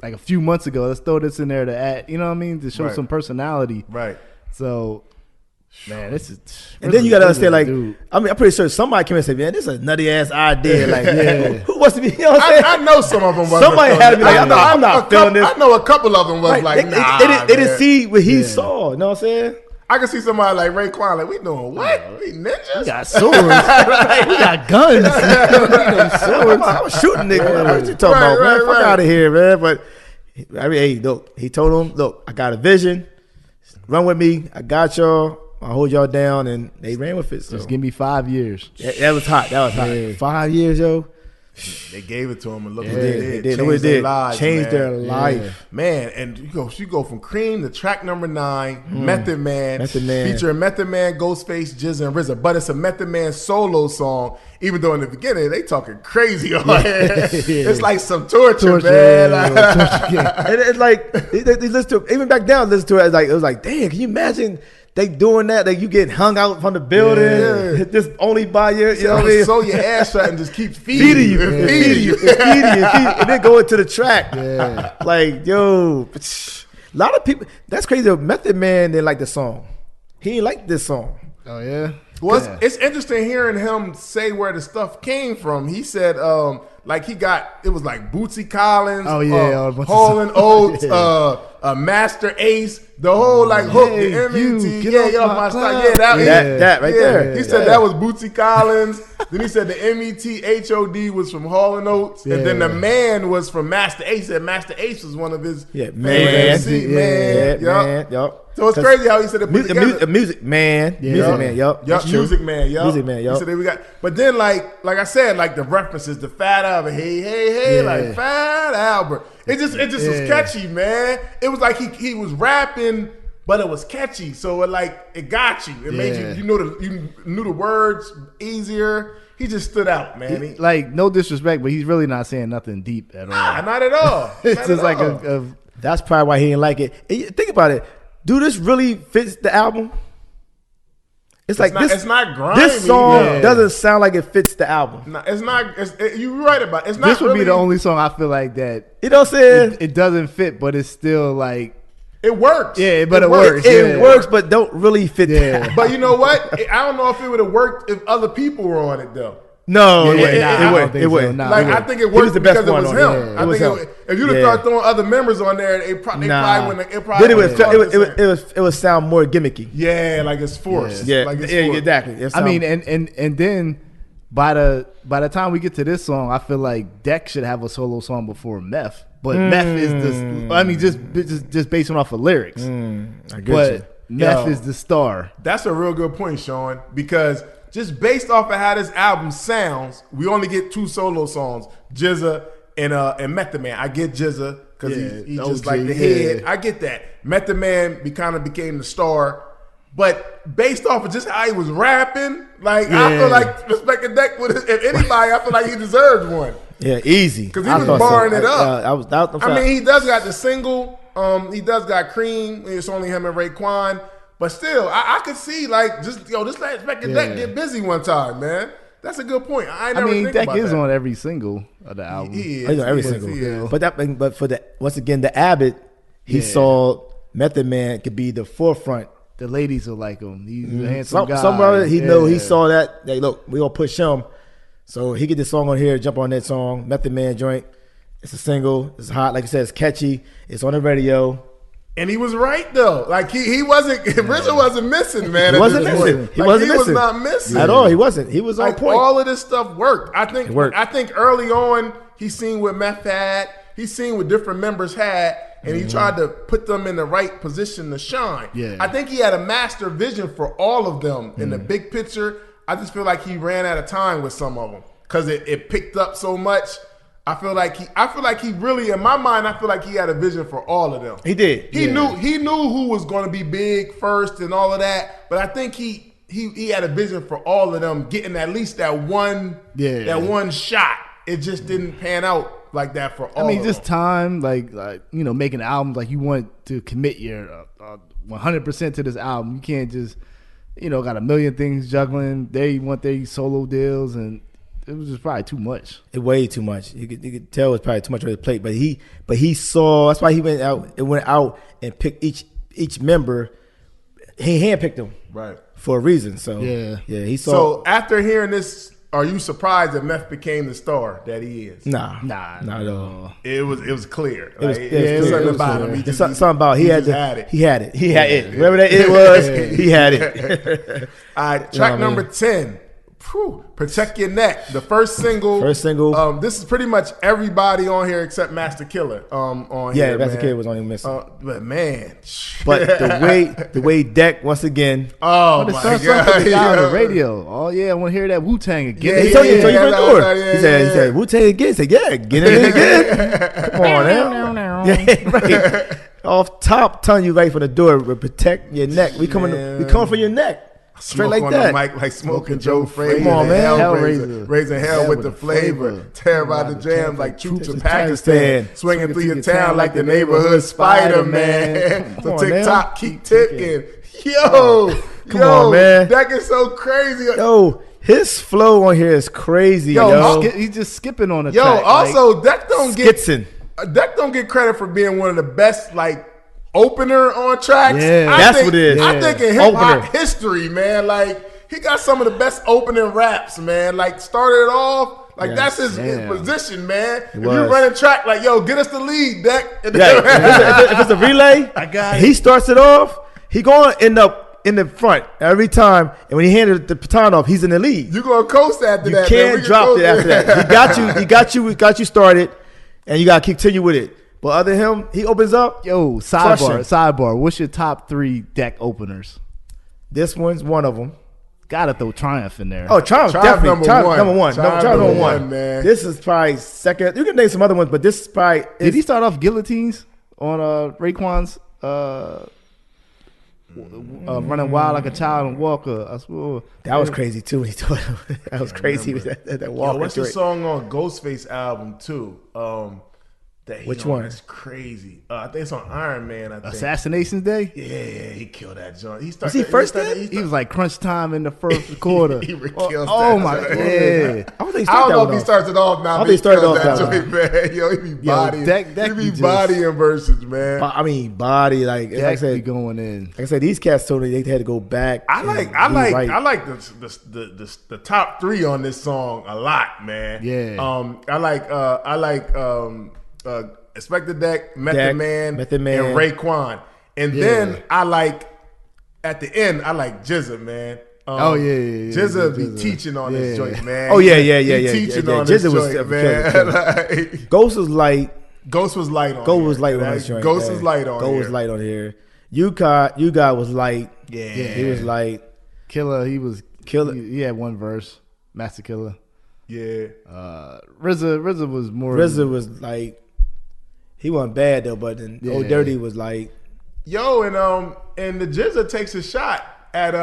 a few months ago? Let's throw this in there to add. You know what I mean? To show some personality. Right. So. Man, this is. And then you gotta understand, like, dude. I mean, I'm pretty sure somebody came and said, "Man, this is a nutty ass idea." Like, who wants to be? You know what I'm saying? I know some of them. Somebody had to be like, I'm not feeling this. I know a couple of them was like, nah. They didn't see what he saw. You know what I'm saying? I can see somebody like Raekwon, like, we doing what? We ninjas? We got swords. We got guns. We got swords. I'm shooting niggas. What you talking about, man? Fuck out of here, man. But I mean, hey, look, he told him, look, I got a vision. Run with me. I got y'all. I'll hold y'all down, and they ran with it. So. Just give me 5 years. That was hot. Yeah. 5 years, yo. They gave it to him, and look what they they did. Look what they did. Changed their life. Man, and you go from Cream to track number 9, Method Man, featuring Method Man, Ghostface, Jizza, and RZA. But it's a Method Man solo song, even though in the beginning they talking crazy on it. It's like some torture, man. And it's like, they listen to it, even back down, listen to it, it was like, damn, can you imagine they doing that? Like you get hung out from the building, just only by your, you know what I mean? Sew your ass shut and just keep feeding you. And then go into the track. Yeah. Like, yo, a lot of people, that's crazy. Method Man didn't like the song. He didn't like this song. Oh, yeah? Well, it's interesting hearing him say where the stuff came from. He said, like it was like Bootsy Collins, Hall and Oates, Master Ace, the whole like hook, the MVT, get off my style. That right there. He said that was Bootsy Collins. Then he said the MET HOD was from Hall and Oates, and then the man was from Master Ace. He said Master Ace was one of his man. So it's crazy how he said it put together. Music man, Music Man. He said we got, but then like I said, like the references, the Fat Albert, hey, like Fat Albert. It just was catchy, man. It was like he was rapping, but it was catchy. So it got you. It made you knew the words easier. He just stood out, man. Like no disrespect, but he's really not saying nothing deep at all. Nah, not at all. It's just like that's probably why he didn't like it. And think about it. Do this really fits the album? It's not grimy. This song doesn't sound like it fits the album. No, it's not. You're right about it. It's not. This would be the only song I feel like that. You know what I'm saying? It doesn't fit, but it's still like it works. Yeah, but it works. It works, but don't really fit. Yeah. But you know what? I don't know if it would have worked if other people were on it though. No, it wouldn't. I think it worked because it was him. I think if you'd have started throwing other members on there, it probably wouldn't. It would sound more gimmicky. Yeah, like it's forced. Yeah, like it's forced. Exactly. I mean, and then by the time we get to this song, I feel like Deck should have a solo song before Meth. But Meth is the. I mean, just based off of lyrics. Meth is the star. That's a real good point, Sean, because just based off of how this album sounds, we only get 2 solo songs, Jizza and Method Man. I get Jizza because he's just like the head. I get that. Method Man kind of became the star. But based off of just how he was rapping, I feel like Respect the Deck, if anybody, I feel like he deserves one. Yeah, easy. Because he was barring it up. I mean, he does got the single. He does got Cream. It's only him and Raekwon. But still, I could see just let Respect the Deck get busy one time, man. That's a good point. I mean, Deck is on every single of the album. He is on every single. Is. But for once again, the Abbott, he saw Method Man could be the forefront. The ladies will like him. He's a handsome guy. Some brother, he saw that. Hey, look, we gonna push him, so he get this song on here, jump on that song, Method Man joint. It's a single. It's hot, like I said. It's catchy. It's on the radio. And he was right though. Like he wasn't. RZA wasn't missing, man. He wasn't missing. He was not missing at all. He wasn't. He was on point. All of this stuff worked. I think early on he seen what Meth had. He seen what different members had, and he tried to put them in the right position to shine. Yeah. I think he had a master vision for all of them in the big picture. I just feel like he ran out of time with some of them because it picked up so much. I feel like he really, in my mind, I feel like he had a vision for all of them. He did. He knew who was going to be big first and all of that. But I think he he had a vision for all of them getting at least that one shot. It just didn't pan out like that for all. I mean, just time, like making albums, like you want to commit your 100% to this album. You can't just got a million things juggling. They want their solo deals, and it was just probably too much. It way too much. You could tell it was probably too much on his plate. But he saw. That's why he went out and picked each member. He handpicked them for a reason. So yeah, he saw. So after hearing this, are you surprised that Meth became the star that he is? Nah, not at all. It was clear. It was something about him. Something about he had it. He had it. Yeah. Whatever that it was, he had it. All right, track number 10. Protect Your Neck, the first single. This is pretty much everybody on here except Master Killer. On here, Master Killer was only missing. But man, the way Deck once again. Oh my God! The guy on the radio. Oh yeah, I want to hear that Wu-Tang again. Yeah, he told you to do it. He said Wu-Tang again. He said, yeah, get it again. Come on now. Yeah, right. Off top, telling you right from the door. Protect your neck. We coming for your neck. Straight like that. The mic like smoking Joe Frazier. Come on, man. Raising hell with the flavor. Tear by the jam like troops in Pakistan. Swinging through your town like the neighborhood Spider-Man. So TikTok keep ticking. Yo. Come on, man. That is so crazy. Yo. His flow on here is crazy. Yo. He's just skipping on the track. Also, Deck don't get credit for being one of the best, opener on tracks. Yeah, that's what it is. I think in hip hop history, man, he got some of the best opening raps, man. Started it off, that's his position, man. If you're running track, get us the lead, Deck. If it's a relay, I got he starts it off. He gonna end up in the front every time, and when he handed the baton off, he's in the lead. You gonna coast after that? You can't drop it after that. He got you started, and you gotta continue with it. But other than him, he opens up. Yo, sidebar. What's your top 3 Deck openers? This one's one of them. Gotta throw Triumph in there. Oh, Triumph definitely. Number one. Triumph number one, man. This is probably second. You can name some other ones, but this is probably. Did he start off Guillotines on Raekwon's Running Wild Like a Child and Walker? I swear. That was crazy too. When he told him that was crazy. That Walker. What's the song on Ghostface album too? Which one? It's crazy. I think it's on Iron Man. Assassinations Day? Yeah, he killed that joint. Was he first day? He was like crunch time in the first quarter. He kills oh my God. Yeah. I don't know if he starts it off now. I think he started off that joint, man. Yo, he be bodying. He be bodying verses, man. I mean, body like I said, be going in. Like I said, these cats told me they had to go back. I like the top 3 on this song a lot, man. Yeah. I like Inspector Deck, Method Man, and Raekwon. And then at the end, I like Jizza, man. Jizza be teaching on this joint, man. Oh, yeah. Teaching on this joint, man. Ghost was light. Ghost was light on this joint. Ghost was light on here. Ghost was light on here. You got was light. Yeah. He was light. Killer, he was Killer. He had one verse. Master Killer. Yeah. RZA was more. RZA was like, he wasn't bad though, but then Old Dirty was like, yo, and the Jizza takes a shot at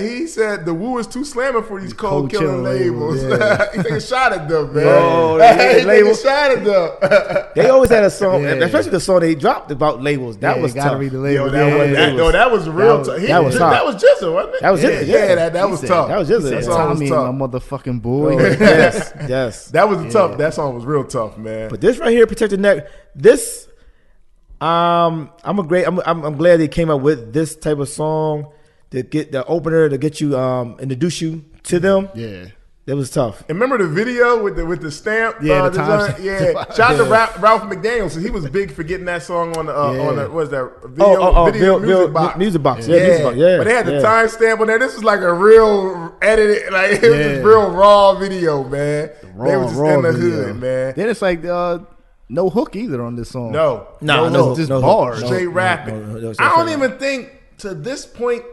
he said the Wu is too slamming for these cold killing labels. Yeah. He take a shot at them, man. Oh, he take a shot at them. They always had a song, especially the song they dropped about labels. That was tough. Read the label. That was real tough. That was Jizza, wasn't it? That was Jizza. Yeah, that was tough. That was Jizza. Tommy, my motherfucking boy. Yes. That was tough. That song was real tough, man. But this right here, Protect Your Neck. This, I'm glad they came up with this type of song to get the opener to get you introduce you to them. Yeah. That was tough. And remember the video with the stamp? Yeah, Shout out to Ralph McDaniels. He was big for getting that song on the what was that video music box. Music box. Yeah. But they had the time stamp on there. This was like a real edited, it was just real raw video, man. They was just in the hood, man. Then it's like no hook either on this song. No, just bars. Straight rapping. I don't even think to this point,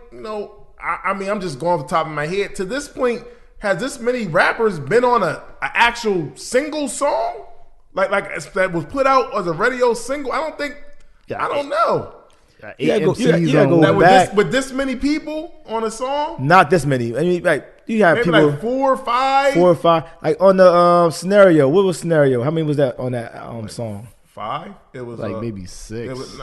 I mean, I'm just going off the top of my head. To this point, has this many rappers been on a actual single song? Like that was put out as a radio single? I don't think. I don't know. You gotta go now, back. with this many people on a song? Not this many. I mean, like you have Maybe people like 4 or 5. 4 or 5. Like on the scenario. What was scenario? How many was that on that song? 5. It was like maybe 6.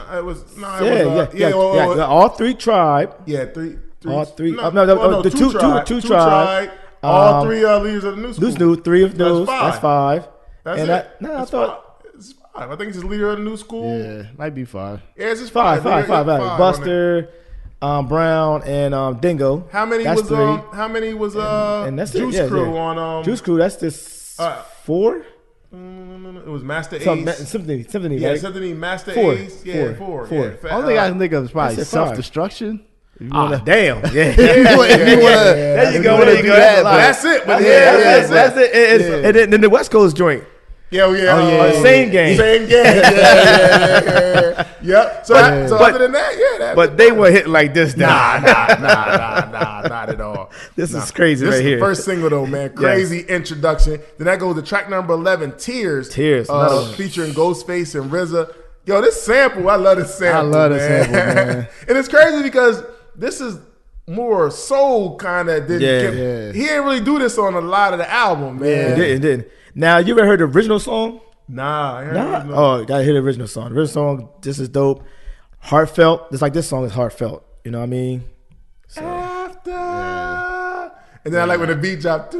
All 3 tribe. Yeah, three. All 3. The two tribe. All 3 leaders of the new school. 3 of those. That's 5. That's and it. I thought. It's 5. I think it's just leader of the new school. Yeah, might be 5. Yeah, it's just 5. five. Buster, Brown, and Dingo. How many that's was 3. How many was and that's Juice Crew on Juice Crew? That's just 4. No. It was Master Ace. Symphony. Yeah, right? Symphony, Master 4. Ace. Yeah, 4. Four. Yeah. Only thing I can think of is probably That's it, 5. self-destruction. Damn. Yeah. There you go. That's it. But That's it. And then the West Coast joint. Same game. Yep. So other than that, but they weren't hitting like this. Nah, not at all. This is crazy this right is here. The first single though, man. Crazy introduction. Then that goes to track number 11, Tears. Featuring Ghostface and RZA. Yo, this sample, I love this sample. Man. And it's crazy because this is more soul kind of. He didn't really do this on a lot of the album, man. It didn't. Now, you ever heard the original song? Nah, I heard the original. Oh, you gotta hear the original song. The original song, this is dope. Heartfelt. Just like this song is heartfelt. You know what I mean? So, After. And then I like when the beat drop. I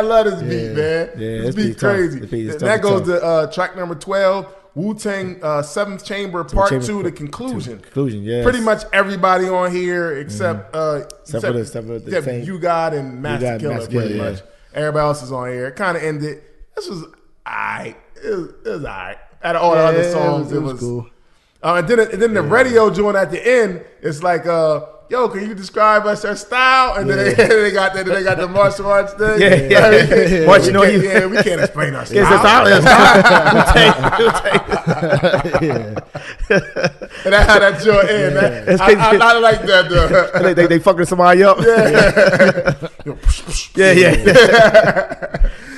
love this beat, man. Yeah, this beat crazy. And that goes to track number 12. Wu-Tang 7th Chamber Part 2, the conclusion. Yeah. Pretty much everybody on here except You God and Master Killer, pretty much. Everybody else is on here. It kind of ended. This was alright. It was alright. Out of all the other songs, it was cool. And then the radio joint at the end, it's like yo, can you describe us our style? And then they got the martial arts thing. But you know, we can't explain our style. And that's how that joint ends. I like that though. They fucking somebody up.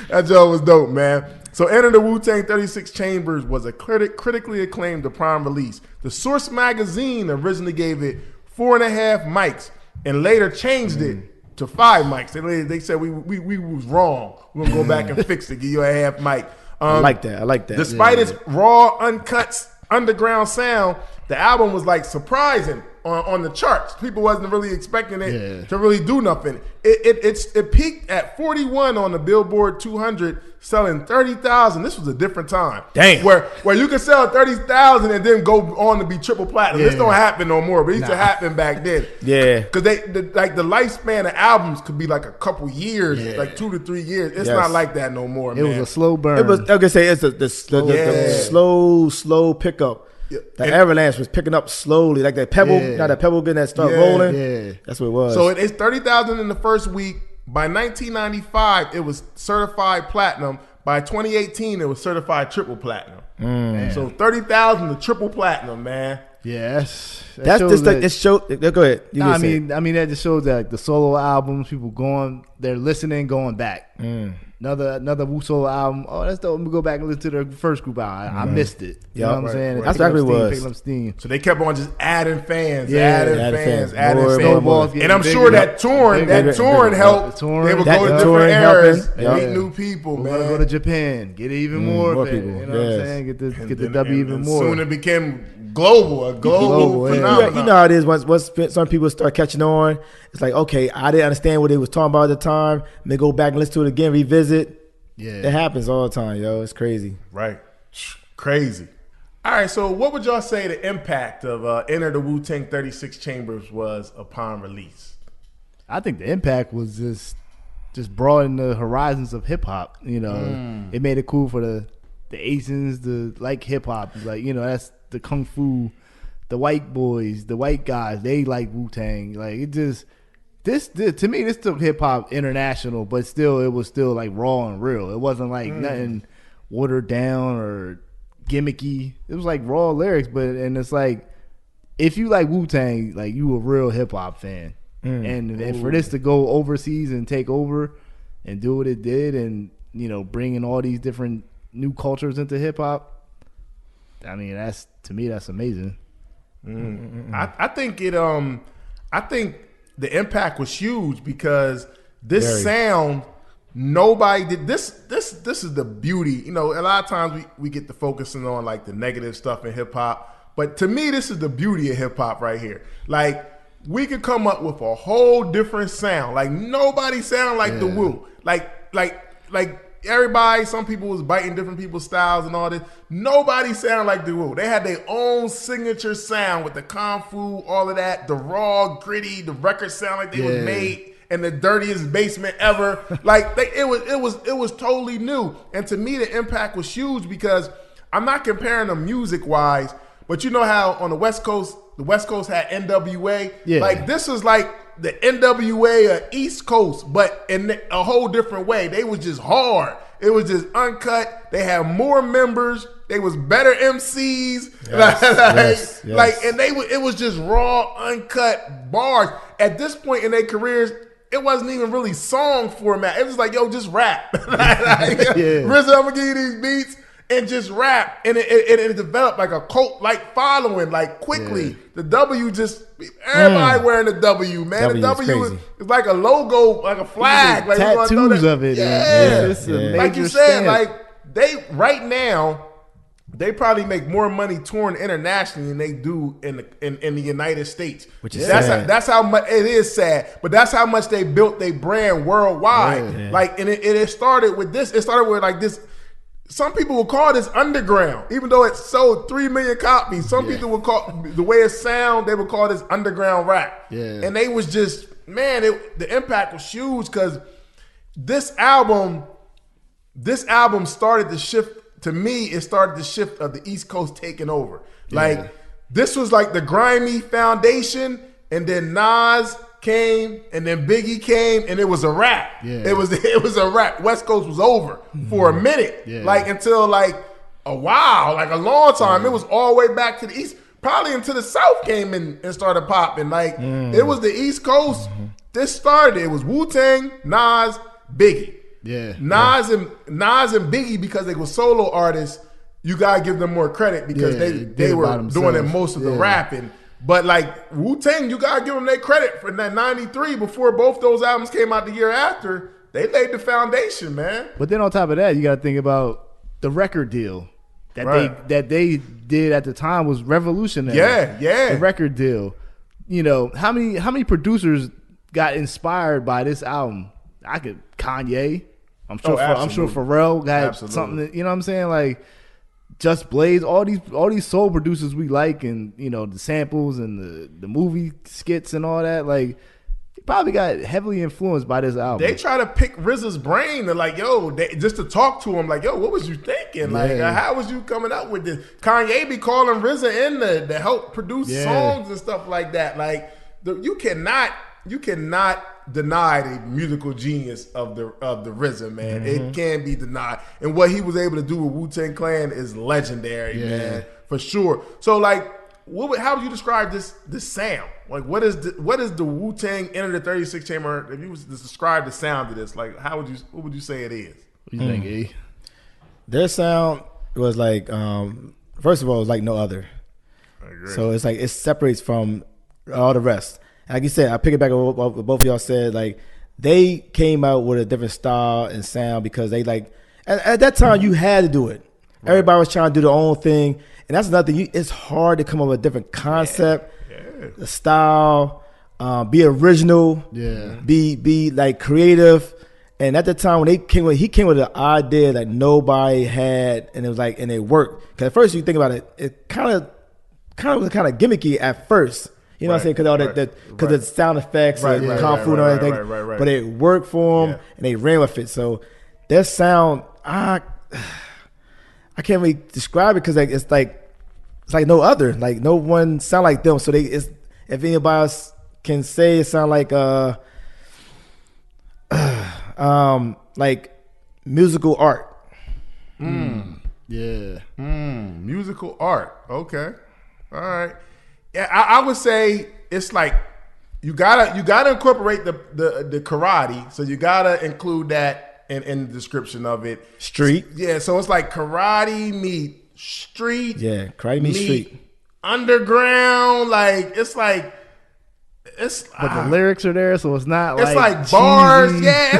That joint was dope, man. So Enter the Wu-Tang 36 Chambers was a critically acclaimed to prime release. The Source magazine originally gave it 4.5 mics and later changed it to 5 mics. They said we was wrong. We're going to go back and fix it, give you a half mic. I like that. Despite its raw, uncut, underground sound, the album was like surprising on the charts. People wasn't really expecting it to really do nothing. It peaked at 41 on the Billboard 200, selling 30,000. This was a different time. Damn. Where you could sell 30,000 and then go on to be triple platinum. This don't happen no more, but it used to happen back then. Yeah. Because the lifespan of albums could be like a couple years, like 2 to 3 years. It's not like that no more, man. It was a slow burn. It was, like I say, it's the slow pickup. Yeah. The avalanche was picking up slowly, like that pebble. Now that pebble getting that start rolling. Yeah, that's what it was. So it's 30,000 in the first week. By 1995, it was certified platinum. By 2018, it was certified triple platinum. So 30,000 to triple platinum, man. Yes, that's just like it showed. Go ahead. I mean that just shows that like, the solo albums, people they're listening, going back. Another Wu solo album. Oh, that's dope. Let me go back and listen to their first group album. I missed it. You know what I'm saying? That's exactly what it was. Picking up steam. So they kept on just adding fans, adding fans. And I'm sure that touring helped. They would go to different areas and meet new people, man. Go to Japan, get even more people. You know what I'm saying? Get the W even more. Soon it became global phenomenon. You know how it is. Once some people start catching on, it's like, okay, I didn't understand what they was talking about at the time. And they go back and listen to it again, revisit. Yeah, it happens all the time, yo. It's crazy. Right, crazy. All right, so what would y'all say the impact of Enter the Wu-Tang 36 Chambers was upon release? I think the impact was just broaden the horizons of hip hop. You know, it made it cool for the Asians to like hip hop. Like, you know, that's the kung fu, the white boys, the white guys, they like Wu-Tang. Like, it just this to me, this took hip hop international, but still it was still like raw and real. It wasn't like nothing watered down or gimmicky. It was like raw lyrics, and it's like, if you like Wu-Tang, like, you a real hip hop fan. And for this to go overseas and take over and do what it did, and, you know, bringing all these different new cultures into hip hop, I mean, to me that's amazing. I think I think the impact was huge because this sound, nobody did this. This is the beauty. You know, a lot of times we get to focusing on like the negative stuff in hip hop, but to me, this is the beauty of hip hop right here. Like, we could come up with a whole different sound. Like, nobody sound like the Wu. Like everybody, some people was biting different people's styles and all this. Nobody sound like the Wu. They had their own signature sound with the kung fu, all of that, the raw, gritty, the record sound like they was made in the dirtiest basement ever. Like, it was totally new. And to me, the impact was huge because I'm not comparing them music wise, but you know how on the West Coast had NWA. Yeah. Like, this was like the NWA of East Coast, but in a whole different way. They was just hard. It was just uncut. They had more members. They was better MCs. Yes, and it was just raw, uncut bars. At this point in their careers, it wasn't even really song format. It was like, yo, just rap. RZA, I'm gonna give you these beats. And just rap, and it developed like a cult-like following, like quickly. Yeah. The W just everybody wearing the W, man. The W is like a logo, like a flag, like tattoos of it. Yeah. Like you said, like they right now, they probably make more money touring internationally than they do in the United States. Which is sad. That's how much it is sad, but that's how much they built their brand worldwide. Yeah. Like, and it started with this. It started with like this. Some people will call this underground, even though it sold 3 million copies. Some people will call the way it sound, they would call this underground rap. Yeah. And they was just, man, the impact was huge because this album started the shift. To me, it started the shift of the East Coast taking over. Like, this was like the grimy foundation, and then Nas came, and then Biggie came, and it was a wrap. Yeah. It was a wrap. West Coast was over for a minute, like until like a while, like a long time. It was all the way back to the East, probably until the South came in and started popping. Like it was the East Coast. This started. It was Wu-Tang, Nas, Biggie. Yeah, Nas and Biggie, because they were solo artists. You gotta give them more credit because they were doing most of the rapping. But like Wu-Tang, you gotta give them their credit for that 93 before both those albums came out the year after. They laid the foundation, man. But then on top of that, you gotta think about the record deal that they did at the time was revolutionary. Yeah. The record deal. You know, how many producers got inspired by this album? Kanye. I'm sure Pharrell got something, you know what I'm saying? Like, Just Blaze, all these soul producers we like, and you know, the samples and the movie skits and all that, like, they probably got heavily influenced by this album. They try to pick RZA's brain. They're like, yo, just to talk to him, like, yo, what was you thinking? Like, how was you coming up with this? Kanye be calling RZA in to help produce songs and stuff like that. Like, you cannot deny the musical genius of the RZA, man. It can't be denied. And what he was able to do with Wu-Tang Clan is legendary, man, for sure. So, like, how would you describe this sound? Like, what is the Wu-Tang Enter the 36 Chamber? If you was to describe the sound of this, like, what would you say it is? What do you think, E? Their sound was like, first of all, it was like no other. I agree. So it's like it separates from all the rest. Like you said, I pick it back on what both of y'all said. Like, they came out with a different style and sound because they like at that time you had to do it. Right. Everybody was trying to do their own thing, and that's another thing. It's hard to come up with a different concept, the style, be original, be like creative. And at the time when he came with an idea that nobody had, and it was like, and it worked. Because at first you think about it, it kind of was kind of gimmicky at first. You know what I'm saying? Because the sound effects and kung fu and everything. But it worked for them, and they ran with it. So their sound, I can't really describe it because it's like no other. Like, no one sound like them. So if anybody else can say it sound like musical art. Musical art. Okay. All right. Yeah, I would say it's like you gotta incorporate the karate, so you gotta include that in the description of it. Street. Yeah, so it's like karate meet street. Yeah, karate meets street. Underground. But the lyrics are there, so it's not it's like like bars. cheesy. Yeah,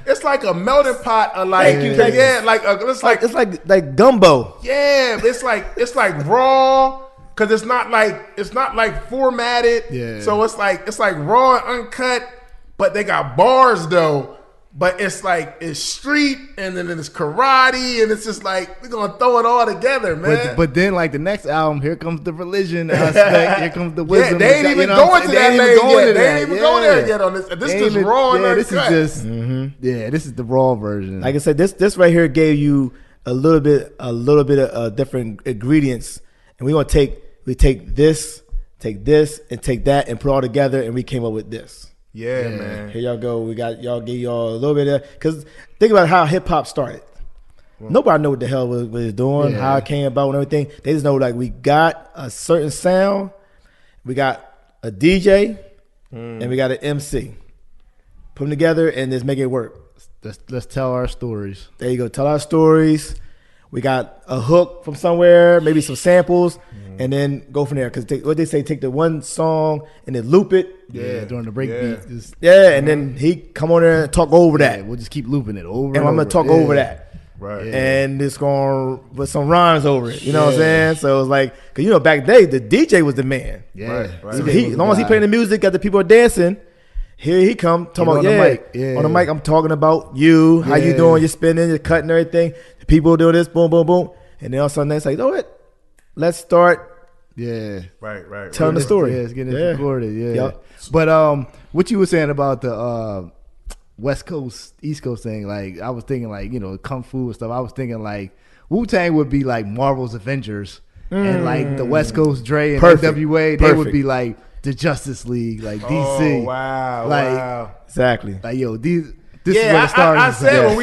it's like a melting pot of like Thank you. it's like gumbo. yeah, it's like raw because it's not like formatted. Yeah. So it's like raw and uncut, but they got bars though. But it's street and then it's karate and it's just like we're gonna throw it all together, man. But then like the next album, here comes the religion aspect, here comes the wisdom. Yeah, they ain't even going to that lane yet. They ain't even going there yet on this. This is just raw and uncut. This is just this is the raw version. Like I said, this right here gave you a little bit of different ingredients, and we take this, and take that, and put it all together, and we came up with this. Yeah, man. Here y'all go. We got y'all. Give y'all a little bit of because think about how hip hop started. Nobody know what the hell was doing, how it came about, and everything. They just know like we got a certain sound, we got a DJ, and we got an MC. Put them together and just make it work. Let's tell our stories. There you go. Tell our stories. We got a hook from somewhere, maybe some samples, and then go from there. Because what they say, take the one song and then loop it. Yeah, during the break beat. And then he come on there and talk over that. We'll just keep looping it over. And I'm gonna talk over that. Right. And it's going with some rhymes over it. You know what I'm saying? So it's like, because back then, the DJ was the man. Yeah. Right. So as long as he playing the music, got the people are dancing. Here he come talking about on the mic. On the mic, I'm talking about you, how you doing, you're spinning, you're cutting everything. The people doing this, boom, boom, boom, and then all of a sudden it's like, what? Let's start. Yeah. Right. Telling the story. Yeah, it's getting recorded. Yeah. Yep. But what you were saying about the West Coast, East Coast thing, like I was thinking like, Kung Fu and stuff. I was thinking like Wu-Tang would be like Marvel's Avengers, and like the West Coast Dre and NWA, they would be like the Justice League, like DC. Oh, wow. Wow. Exactly. Like, this is where the stars. I said when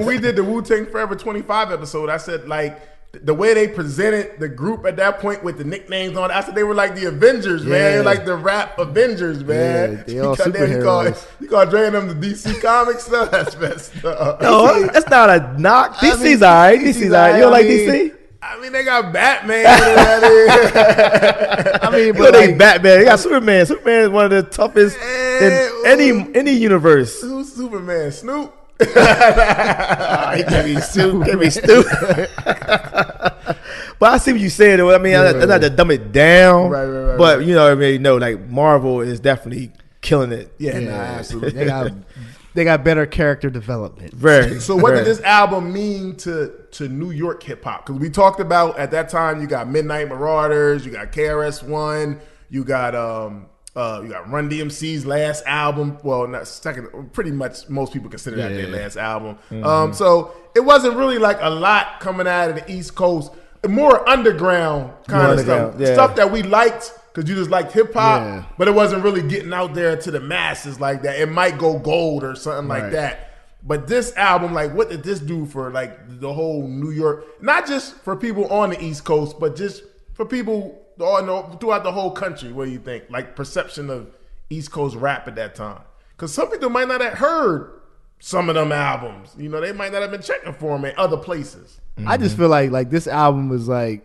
we did the Wu-Tang Forever 25 episode, I said like the way they presented the group at that point with the nicknames on it, I said they were like the Avengers, man. They're like the rap Avengers, man. Yeah, they all superheroes. You call Dre and them the DC Comics stuff? That's messed up. No, that's not a knock. DC's all right. DC's all right. You don't like DC? I mean, they got Batman. But they Batman. They got Superman. Superman is one of the toughest in any universe. Who's Superman? Snoop? He can't be stupid. But I see what you're saying. I mean, I'm not to dumb it down. Right. But I mean, like Marvel is definitely killing it. Yeah, absolutely. They got better character development. Very. So what did this album mean to New York hip hop? Because we talked about at that time you got Midnight Marauders, you got KRS-One, you got Run DMC's last album. Well, not second. Pretty much most people consider that their last album. So it wasn't really like a lot coming out of the East Coast. More underground kind of stuff. Yeah. Stuff that we liked because you just liked hip hop, but it wasn't really getting out there to the masses like that. It might go gold or something like that. But this album, like, what did this do for like the whole New York? Not just for people on the East Coast, but just for people throughout the whole country. What do you think? Like perception of East Coast rap at that time? Because some people might not have heard some of them albums. They might not have been checking for them in other places. I just feel like this album was like,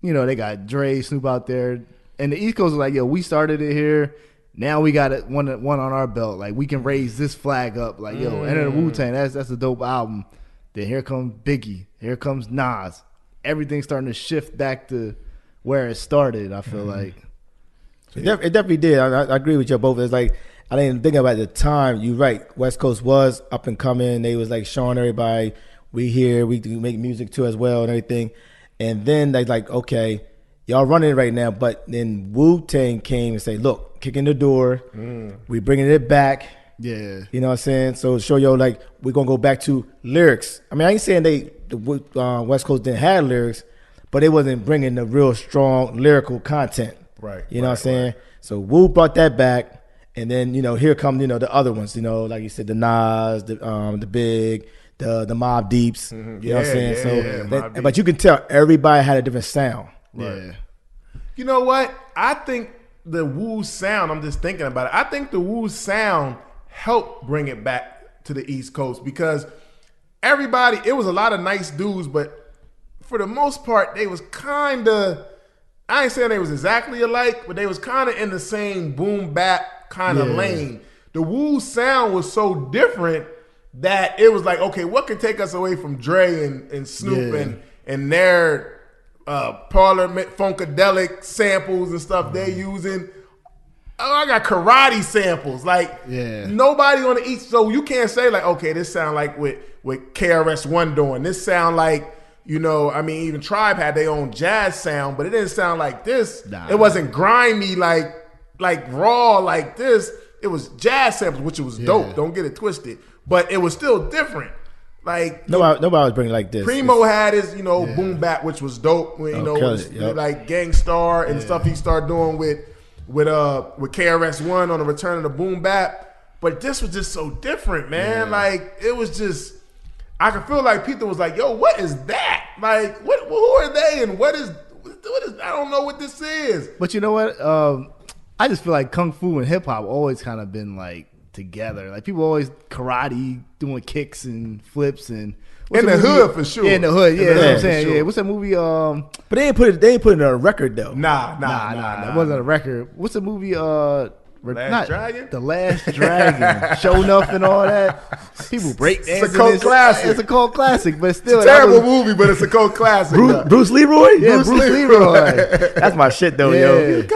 they got Dre, Snoop out there, and the East Coast was like, yo, we started it here. Now we got it one on our belt. Like we can raise this flag up. Like Enter the Wu-Tang. That's a dope album. Then here comes Biggie. Here comes Nas. Everything's starting to shift back to where it started. I feel like it definitely did. I agree with you both. It's like I didn't think about it at the time. You're right. West Coast was up and coming. They was like showing everybody we here. We do make music too as well and everything. And then they like, okay, y'all running it right now. But then Wu-Tang came and say, look, kicking the door. We bringing it back. Yeah. You know what I'm saying? So show you like we're going to go back to lyrics. I mean, I ain't saying the West Coast didn't have lyrics, but they wasn't bringing the real strong lyrical content. Right. You know what I'm saying? Right. So Wu brought that back. And then, here come, the other ones, like you said, the Nas, the Big, the Mobb Deeps. You know what I'm saying? But you can tell everybody had a different sound. Right. Yeah. You know what? I think the Wu sound, I'm just thinking about it. I think the Wu sound helped bring it back to the East Coast because it was a lot of nice dudes, but for the most part, they was kind of. I ain't saying they was exactly alike, but they was kind of in the same boom bap kind of lane. The Wu sound was so different that it was like, okay, what can take us away from Dre and Snoop and their Parliament Funkadelic samples and stuff they using? Oh, I got karate samples. Like nobody on the East, so you can't say like, okay, this sound like with KRS-One doing. This sound like, you know, I mean, even Tribe had their own jazz sound, but it didn't sound like this. Nah. It wasn't grimy like raw like this. It was jazz samples, which was dope. Don't get it twisted, but it was still different. Like nobody was bringing like this. Primo had his, you know, boom bap, which was dope. When, you know, like Gangstar and stuff he started doing with KRS-One on the Return of the Boom Bap. But this was just so different, man. Like it was just. I could feel like people was like, yo, what is that? Like, who are they and what is I don't know what this is. But you know what? I just feel like Kung Fu and hip hop always kind of been like together. Like people always karate, doing kicks and flips and in the hood for sure. Yeah, in the hood, that's what I'm saying. Sure. Yeah, what's that movie? But they ain't put it on a record though. Nah. It wasn't a record. What's the movie? Dragon? The Last Dragon. Show Enough and all that. People break dancing. It's a cult classic. It's a cult classic, but still. It's a terrible movie, but it's a cult classic. Bruce Leroy? Yeah, Bruce Leroy. That's my shit though, yo.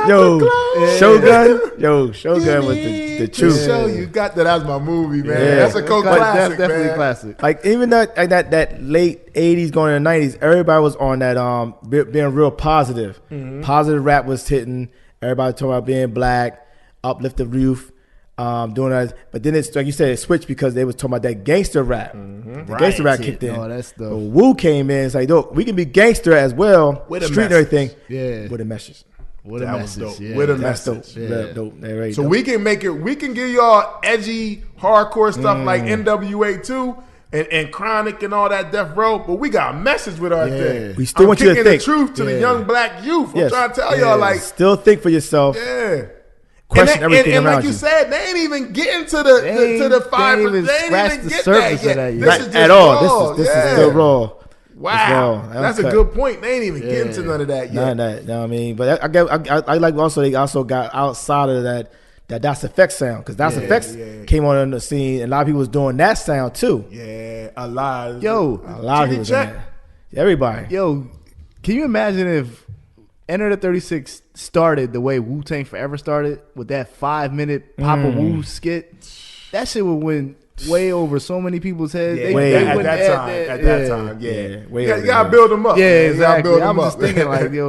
Shogun was the truth. You got that. That was my movie, man. Yeah. That's a cult classic, That's definitely a classic. Like even that late 80s going into the 90s, everybody was on that being real positive. Mm-hmm. Positive rap was hitting. Everybody talking about being black. Uplift the roof, doing that, but then it's like you said, it switched because they was talking about that gangster rap. Mm-hmm. The gangster rap kicked in. Oh, that's the Wu came in. It's like, look, we can be gangster as well, with street and everything. Yeah, with a message. With a message. Yeah. With a message. Dope. So we can make it. We can give y'all edgy, hardcore stuff like NWA 2 and Chronic and all that Death Row, but we got a message with our thing. We still want you to think the truth to the young black youth. I'm trying to tell y'all, like, still think for yourself. Yeah. Question everything and around like you said, they ain't even getting to the 5%. They ain't even scratched the get surface that of that yet. yet. This is just at all. raw. This is still raw. Wow, that's a good point. They ain't even getting to none of that yet. None of that. You know what I mean? But I like also they also got outside of that Das Effects sound, because Das Effects came on the scene and a lot of people was doing that sound too. Yeah, a lot of people doing that. Everybody. Yo, can you imagine if Enter the 36 started the way Wu-Tang Forever started, with that 5-minute Papa Wu skit? That shit would win way over so many people's heads. Yeah, at that time, you gotta build them up. Yeah, exactly. I was just thinking like, they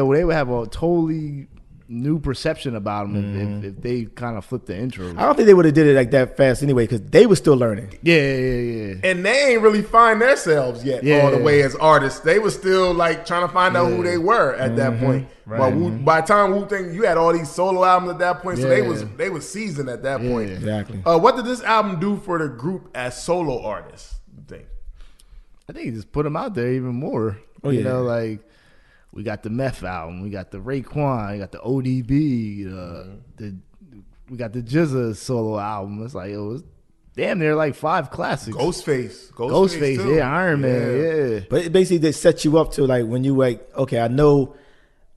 would have a totally new perception about them if they kind of flipped the intro. I don't think they would have did it like that fast anyway, because they were still learning. Yeah. And they ain't really find themselves yet all the way as artists. They were still like trying to find out who they were at that point. Right. By the time Wu-Tang, you had all these solo albums at that point, so they was seasoned at that point. Exactly. What did this album do for the group as solo artists, you think? I think it just put them out there even more. You know, like, we got the Meth album, we got the Raekwon, we got the ODB, we got the GZA solo album. It's like, it was damn near like 5 classics. Ghostface, Iron Man, But it basically they set you up to like when you like, okay, I know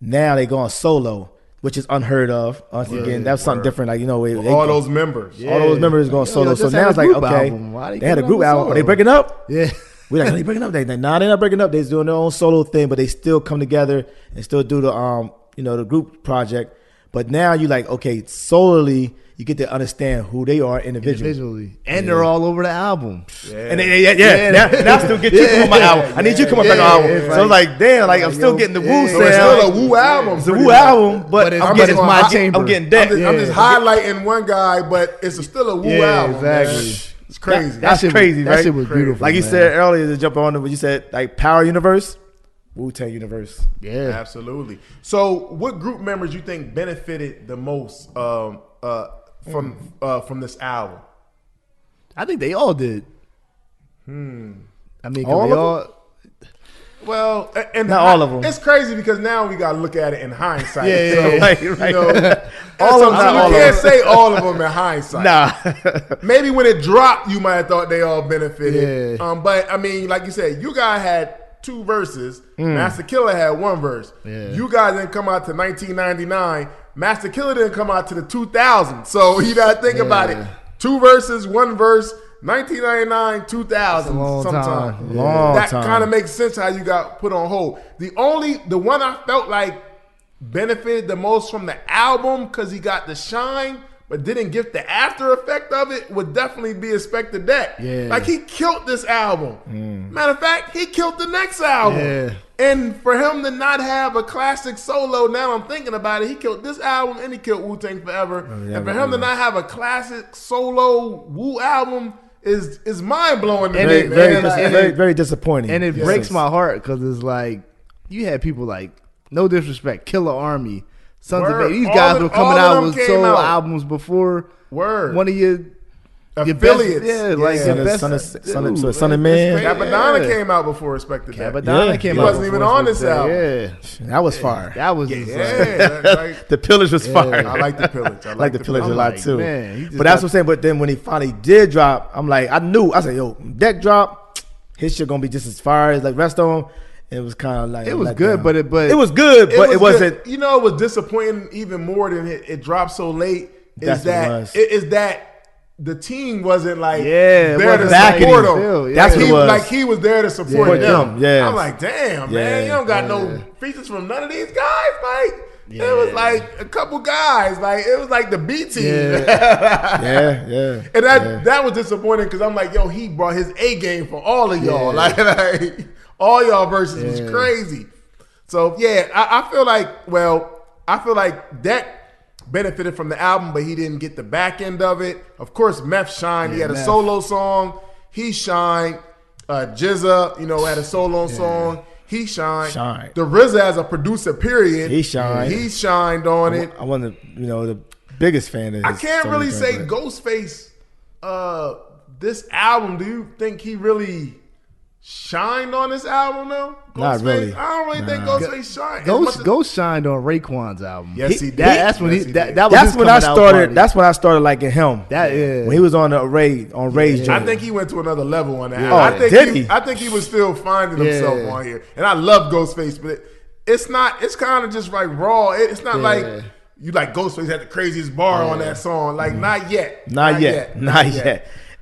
now they going solo, which is unheard of. Again, that's something different. Like, you know, all those members going solo. So now it's like, okay, they had a group album. Are they breaking up? Yeah. We're like, are they breaking up? They're not breaking up. They're doing their own solo thing, but they still come together and still do the the group project. But now you like, okay, solely you get to understand who they are individually. And they're all over the album. And now still get you to come on my album. I need you to come on my album. So like, damn, like I'm still getting the Wu sound. It's still a Wu album. It's a Wu album, but I'm getting my chamber. I'm getting that. I'm just highlighting one guy, but it's still a Wu album. Exactly. Man. It's crazy. That's crazy, right? That shit was beautiful. Like you said earlier, to jump on what you said, like Power Universe, Wu-Tang Universe. Yeah, absolutely. So, what group members you think benefited the most from this album? I think they all did. I mean, all. Well, and not all of them. It's crazy because now we gotta look at it in hindsight. Right. You know, all of them. You can't say all of them in hindsight. Nah. Maybe when it dropped, you might have thought they all benefited. Yeah. But I mean, like you said, you guys had 2 verses. Master Killer had 1 verse. Yeah. You guys didn't come out to 1999. Master Killer didn't come out to the 2000s. So you got to think about it. 2 verses, 1 verse. 1999, 2000, long sometime. time. Long that time. kind of makes sense how you got put on hold. The one I felt like benefited the most from the album because he got the shine, but didn't get the after effect of it, would definitely be Inspector Deck. Yeah. Like, he killed this album. Matter of fact, he killed the next album. Yeah. And for him to not have a classic solo, now I'm thinking about it, he killed this album and he killed Wu-Tang Forever. And for him to not have a classic solo Wu album is mind-blowing to And me, it, man. very disappointing. And it breaks my heart because it's like you had people like, no disrespect, Killer Army, Sons Word. of A. These All guys of- were all coming of out them with came solo out. albums before Word. one of your Affiliates. best, like Yeah. your best. Son of Man. It's crazy. Capadonna Yeah. came out before Inspector Deck. Capadonna Yeah. came He out. wasn't even before on this Inspector. album. Yeah, That was fire. that was just like, Yeah, like, The Pillage was fire. I like the Pillage. I like the Pillage a I'm lot like, too. man, he just but that's got- what I'm saying. But then when he finally did drop, I'm like, I said, yo, Deck drop, his shit gonna be just as fire as like rest of them. It was kind of like it was let good, down. but it was good, but it wasn't. good. You know, it was disappointing even more than it dropped so late. That's what it was. Is that the team wasn't like Yeah, it there to wasn't backing support him. him. Still, yeah. That's what it was. Like he was there to support Yeah. them. Yeah. I'm like, damn, man, Yeah. you don't got no features from none of these guys. Like it was like a couple guys. Like it was like the B team. Yeah. And that was disappointing because I'm like, yo, he brought his A game for all of y'all. Like all y'all verses was crazy. So yeah, I feel like Deck benefited from the album, but he didn't get the back end of it. Of course, Meth shined. He had a solo song. He shined. Jizza, had a solo song. He shined. The RZA as a producer, period. He shined. He shined on it. I wasn't, the biggest fan of his. I can't really say but- Ghostface. This album, do you think he really shined on this album though? Not Ghostface? really. I don't really think Ghostface shined. As much as- Ghost shined on Raekwon's album. Yes, he did. That's when Yes, he he that did. was That's his when I coming out started. party. That's when I started liking him. That is When he was on the Ray's I joint. think he went to another level on that. Yeah. I think Did he? I think he was still finding himself Yeah. on here, and I love Ghostface, but it's not. It's kind of just like raw. It's not like you like Ghostface had the craziest bar on that song. Like not yet. Not yet. And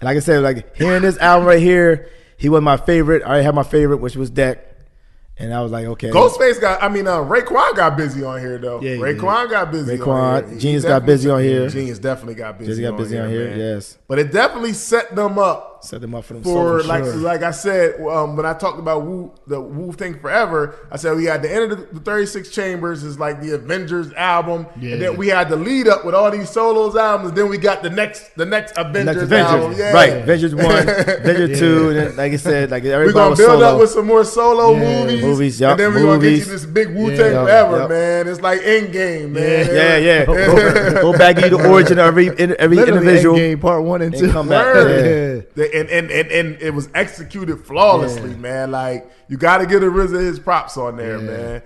like I said, like hearing this album right here, he was my favorite. I already had my favorite, which was Deck. And I was like, okay. Ghostface Raekwon got busy on here though. Yeah, he Raekwon got busy. Raekwon, on here. Genius got busy on here. Genius definitely got busy. Jizzy got busy on here, man. yes. But it definitely set them up Set them up for them for sure. like I said when I talked about the Wu-Tang Forever. I said we had the end of the 36 Chambers is like the Avengers album, and then we had the lead up with all these solos albums. Then we got the next Avengers album. Yeah. Right, Avengers 1, Avengers 2, and then, like I said, like everybody We're gonna was build solo. up with some more solo movies. Movies, and then we're gonna get you movies. this big Wu-Tang Yeah, Forever, yep. man. It's like Endgame, man. Yeah. Go back into the origin of every individual. Game part 1 and 2. And come back. Word. Yeah. And it was executed flawlessly, man. Like you got to give the RZA his props on there, man.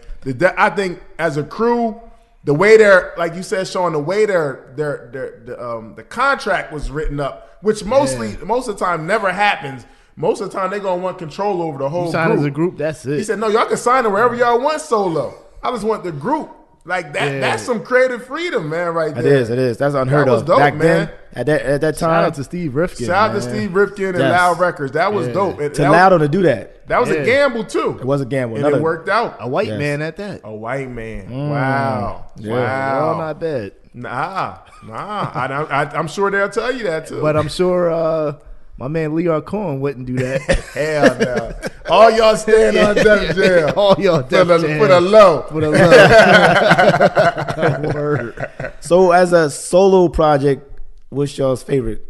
I think as a crew, the way they're like you said, Sean, the way the contract was written up, which most of the time never happens. Most of the time they gonna want control over the whole Sign group. as a group, that's it. He said, "No, y'all can sign it wherever y'all want solo. I just want the group." Like that. Yeah. That's some creative freedom, man. Right there. It is. That's unheard That was of. dope, Back man. then, at that time, Shout out to Steve Rifkin. Shout out to man. Steve Rifkin and Yes. Loud Records. That was dope. to Loud to do that. That was a Yeah. gamble too. It was a gamble. And it worked out. A white Yes. man at that. A white man. Wow. Yeah. Wow. All not bad. Nah. I'm sure they'll tell you that too. But I'm sure my man Leon Cohen wouldn't do that. Hell no. All y'all stand on Def Jam. All y'all For Def Jam. the low. For the love. Word. So, as a solo project, what's y'all's favorite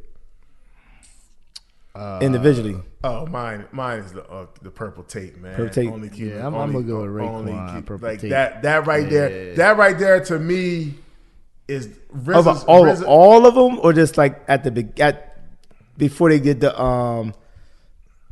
individually? Oh, mine is the Purple Tape, man. Purple Tape. Only keep, Yeah, I'm only- gonna go with only Raekwon, keep- Purple like Tape. that right there. That right there to me is Of RZA's, all of them, or just like before they did the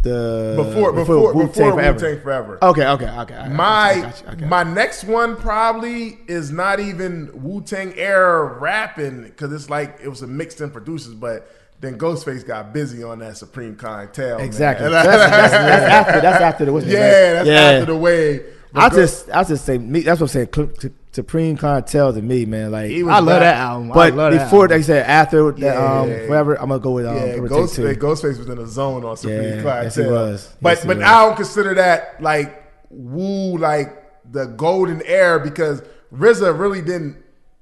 before Wu-Tang Wu-Tang Forever. Okay. I got you. My next one probably is not even Wu-Tang era rapping because it's like it was a mixed in producers, but then Ghostface got busy on that Supreme Clientele. Exactly. Man. That's after the what's his name, that's after the wave. I just say me. That's what I'm saying. Supreme Clientele to me, man. Like I love that album. But before they said after whatever, I'm gonna go with Ghostface was in a zone on Supreme Clientele. Yes, he was. But I don't consider that like Wu like the golden era because RZA really didn't.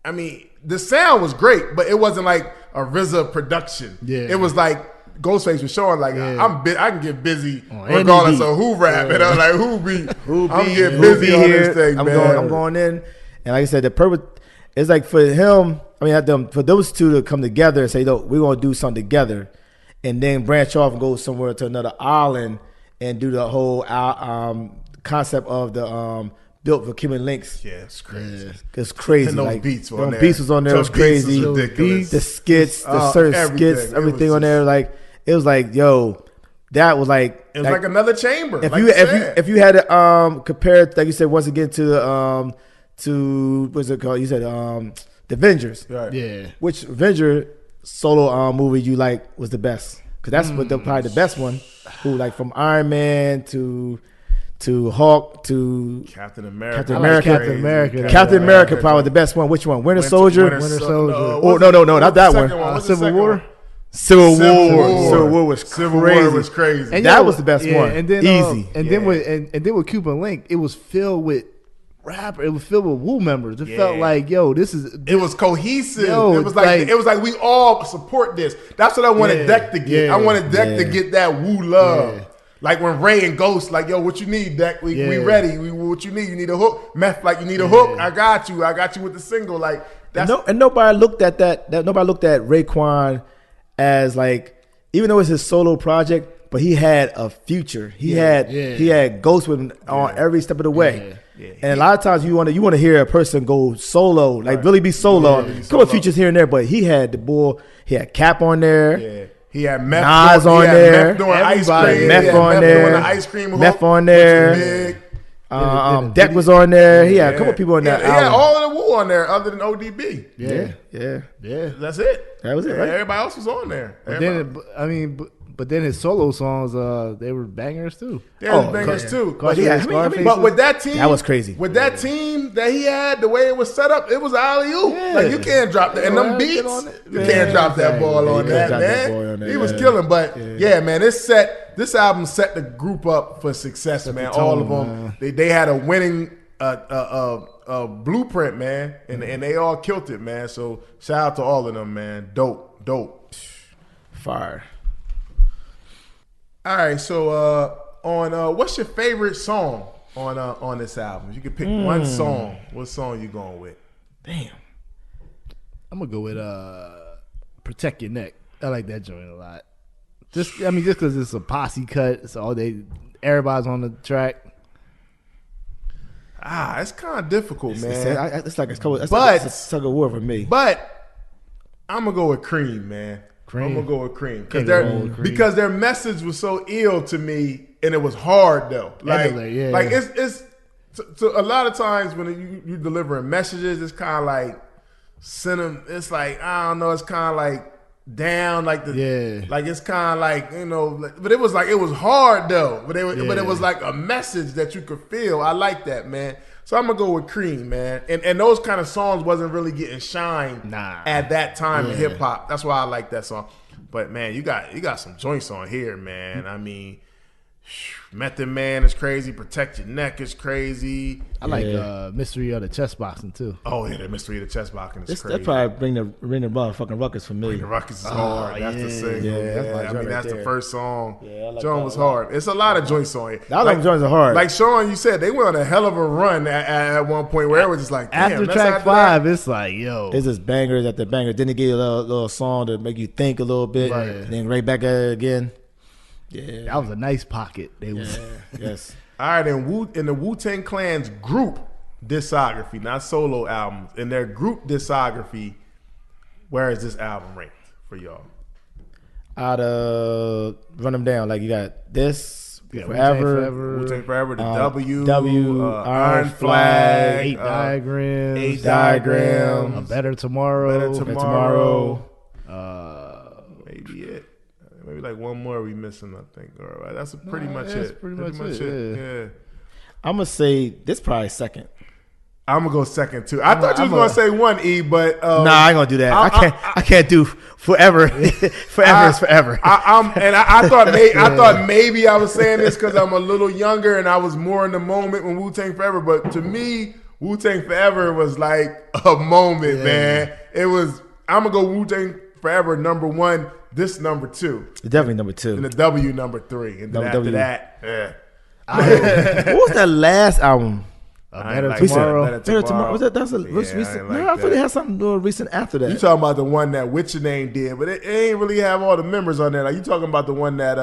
I mean, the sound was great, but it wasn't like a RZA production. Yeah, it was like Ghostface was showing like I can get busy regardless of who rap and I'm like I'm getting busy on this thing. I'm going in, and like I said, the purpose is like for him. I mean, for those two to come together and say, "Look, we're gonna do something together," and then branch off and go somewhere to another island and do the whole concept of the built for Cuban links. Yeah, it's crazy. Yeah, it's crazy. And those like, beats were on there. Beats was on there. It was crazy. The skits, the certain skits, everything on there. Like it was like, yo, that was like it was like another chamber. If you had to compare it, like you said, once again to what's it called? You said the Avengers. Right. Yeah. Which Avenger solo movie you like was the best? Because that's probably the best one. Who like from Iron Man to Hulk to Captain America. Captain America probably the best one. Which one? Winter Soldier. No, not that one. Civil War. Civil War was crazy. And that was the best one. And then easy. Then with Cuban Link, it was filled with rapper. It was filled with Wu members. It felt like, yo, this is. It was cohesive. It was like we all support this. That's what I wanted Deck to get. I wanted Deck to get that Wu love. Yeah. Like when Ray and Ghost, like, yo, what you need, Deck? We ready. What you need? You need a hook? Meth, like, you need a hook? I got you. I got you with the single. Like, that's and nobody looked at that. Nobody looked at Raekwon as like, even though it's his solo project, but he had a future. He had Ghost with him on every step of the way. Yeah. And a lot of times you want to hear a person go solo, like really be solo. Couple of features here and there, but he had the bull. He had Cap on there. Yeah. He had Meth Nas on there. Meth doing ice cream. Meth on there. Doing the ice cream hook, Meth on there. Deck was on there. He had a couple people on that album. He had all of the Wu on there other than ODB. Yeah. That's it. That was it, right? Everybody else was on there. But then his solo songs, they were bangers too. They were bangers too. But with that team, that was crazy. With that team that he had, the way it was set up, it was alley-oop. Like you can't drop that. And them beats, you can't drop that ball on that, man. He was killing. But man, this album set the group up for success, man. All of them, they had a winning blueprint, man, and they all killed it, man. So shout out to all of them, man. Dope. Fire. All right, so on what's your favorite song on this album? If you could pick one song, what song you going with? Damn, I'm gonna go with "Protect Your Neck." I like that joint a lot. Just because it's a posse cut, so everybody's on the track. It's kind of difficult, man. It's like a tug of war for me. But I'm gonna go with Cream, man. I'm gonna go with Cream because their message was so ill to me, and it was hard though. It's a lot of times when you delivering messages, it's kind of like it's like I don't know, it's kind of like down, like it's kind of like but it was hard though. But it was like a message that you could feel. I like that, man. So I'm gonna go with Cream, man. And those kind of songs wasn't really getting shine at that time in hip hop. That's why I like that song. But man, you got some joints on here, man. I mean, Method Man is crazy. Protect Your Neck is crazy. I like Mystery of the Chess Boxing too. Oh yeah, the Mystery of the Chess Boxing is crazy. That probably bring the motherfucking ruckus for me. Bring the Ruckus is hard. That's the single. That's the first song. Like John was hard. It's a lot of joints on here. All them joints are hard. Like Sean, you said they went on a hell of a run at one point where it was just like, damn, after track 5, it's like, yo, it's just bangers after bangers. Then they give you a little song to make you think a little bit, then right back at it again. Yeah, that was a nice pocket. Yes. All right, in the Wu-Tang Clan's group discography, not solo albums, in their group discography, where is this album ranked for y'all? I'd run them down. Like you got this Forever, Wu-Tang Forever, the W, Iron Flag, 8 Diagrams, 8 Diagrams, A Better Tomorrow, Better Tomorrow. Maybe maybe like one more we missing, I think. All right, that's pretty much that's it. pretty much it. Yeah. I'm gonna say this probably second. I'm gonna go second too. I thought you was gonna say one, E, but nah, I ain't gonna do that. I can't do forever. Forever is forever. I thought maybe I was saying this because I'm a little younger and I was more in the moment when Wu-Tang Forever. But to me, Wu-Tang Forever was like a moment, man. It was. I'm gonna go Wu-Tang Forever number 1. This number 2. Definitely number 2. And the W number 3. And then after W. that, yeah. What was that last album? Better Tomorrow. Better Tomorrow. Was that? That's a recent. I thought it had something to do with recent after that. You talking about the one that What's Your Name did, but it ain't really have all the members on there. Like you talking about the one that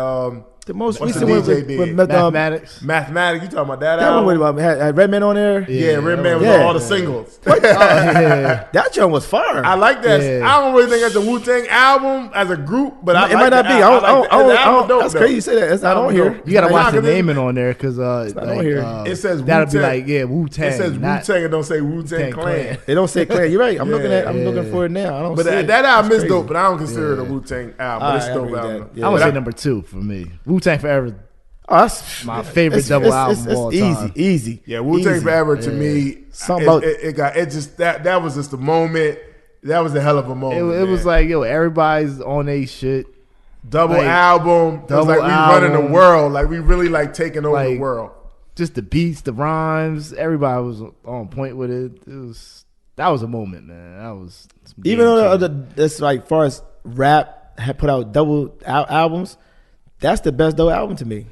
the most what's recent the one DJ with Mathematics. Mathematics. You talking about that That album? one had Redman on there. Yeah, Redman was on all the singles. That joint was fire. I like that. Yeah. I don't really think that's a Wu-Tang album as a group, but it might not be. That's crazy you say that. It's not on here. You gotta watch the naming on there because not on here. It says that'll be Wu-Tang. like Wu-Tang. It says Wu-Tang and don't say Wu-Tang Clan. They don't say Clan. You're right. I'm looking for it now. I don't But see it. that album That's is dope, crazy. but I don't consider it a Wu-Tang album. But it's I dope agree with album. that. Yeah. I'm gonna say number 2 for me. Wu-Tang Forever. Oh, that's My favorite double album of all time. Easy. Yeah, Wu-Tang Easy. Forever to me, that was just the moment. That was a hell of a moment. It was like, everybody's on a shit. double like, album. It was like we running the world. Like we really like taking over the world. Just the beats, the rhymes, everybody was on point with it. That was a moment, man. That was even though that's like far as rap had put out double albums. That's the best double album to me.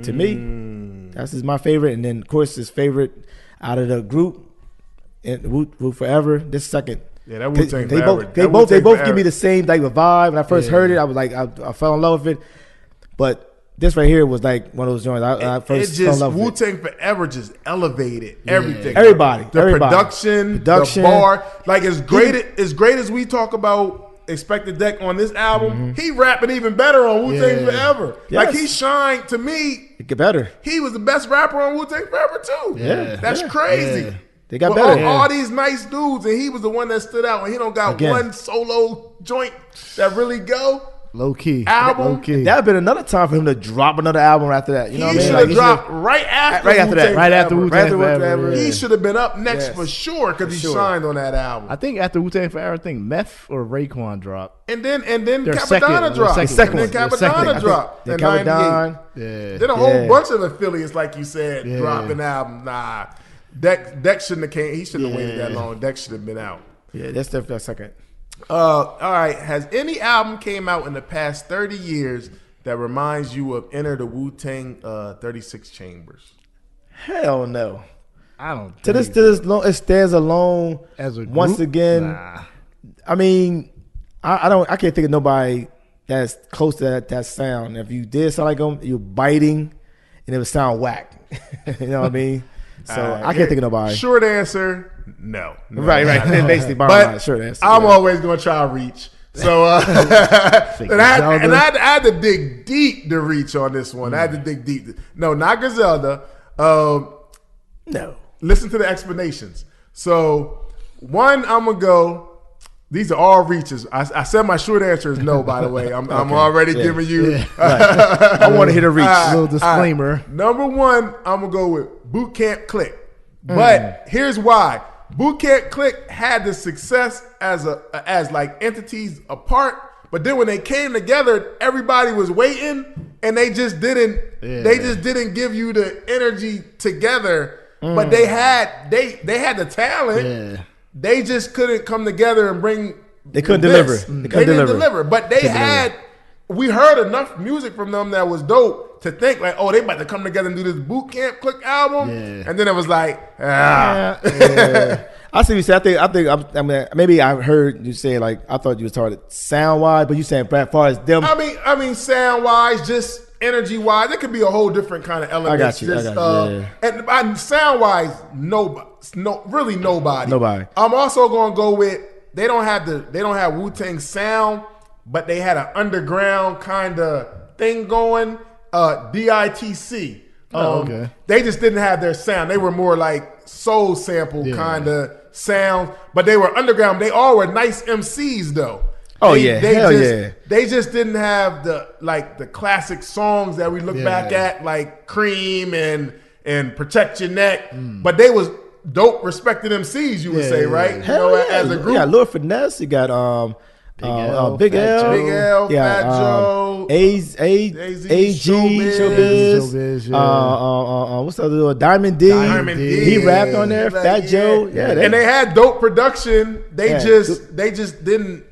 To me, that's my favorite. And then, of course, his favorite out of the group, and Wu Forever. This second. Yeah, that Wu-Tang They Forever. both give me the same type of vibe. When I first heard it, I was like, I fell in love with it. But this right here was like one of those joints. I first fell in love with. Wu-Tang Forever just elevated everything. Everybody. Production, the bar. Like as great as we talk about Expected Deck on this album, he rapping even better on Wu-Tang Forever. Yes. Like he shined to me. It get better. He was the best rapper on Wu-Tang Forever too. Yeah. That's crazy. Yeah. They got With better. all these nice dudes, and he was the one that stood out. And he don't got one solo joint that really go. Low key. Album. That'd been another time for him to drop another album after that. You know what I mean? Should Like, have dropped right after that. Right after Wu-Tang Forever. He should have been up next for sure because he shined on that album. I think after Wu-Tang Forever, I think Meth or Raekwon dropped. And then Their Capadonna dropped. The second And then one. Capadonna dropped. Yeah, in Capadonna. 98. Yeah. Then a whole bunch of affiliates, like you said, dropping albums. Nah, Deck shouldn't have came. He shouldn't have waited that long. Deck should have been out. Yeah, that's definitely a second. All right. Has any album came out in the past 30 years that reminds you of Enter the Wu-Tang 36 Chambers? Hell no. I don't. To this, it stands alone. As a group? Once again, Nah. I mean, I can't think of nobody that's close to that sound. If you did sound like them, you're biting, and it would sound whack. You know what I mean? So I can't think of nobody. Short answer, no. Right. Basically, but short answer. I'm always gonna try to reach. So and I had to dig deep to reach on this one. I had to dig deep. No, not Griselda. No. Listen to the explanations. So one, I'm gonna go. These are all reaches. I said my short answer is no. By the way, I'm already giving you. I want to hit a reach. Little disclaimer. Number one, I'm gonna go with Boot Camp Click. But here's why: Boot Camp Click had the success as like entities apart. But then when they came together, everybody was waiting, and they just didn't. Yeah. They just didn't give you the energy together. But they had the talent. Yeah. They just couldn't come together and bring. They couldn't this. deliver. They didn't deliver. But they had. We heard enough music from them that was dope to think like, oh, they about to come together and do this Boot Camp Click album. Yeah. And then it was like, Yeah. I see what you say. I mean, maybe I heard you say like I thought you was talking sound wise, but you saying as far as them. I mean, sound wise, just energy wise, it could be a whole different kind of element. I got you. And sound wise, really nobody. Nobody. I'm also gonna go with they don't have Wu-Tang sound, but they had an underground kind of thing going. DITC. Okay. They just didn't have their sound. They were more like soul sample kind of sounds, but they were underground. They all were nice MCs though. Oh yeah, hell yeah. They just didn't have the classic songs that we look back at, like Cream and Protect Your Neck. But they was dope, respected MCs. You would say, right? You know, as a group. You got Lord Finesse. You got Big L, Fat Joe, AG, Showbiz. What's the other one? Diamond D. He rapped on there. Fat Joe. Yeah, and they had dope production. They just didn't.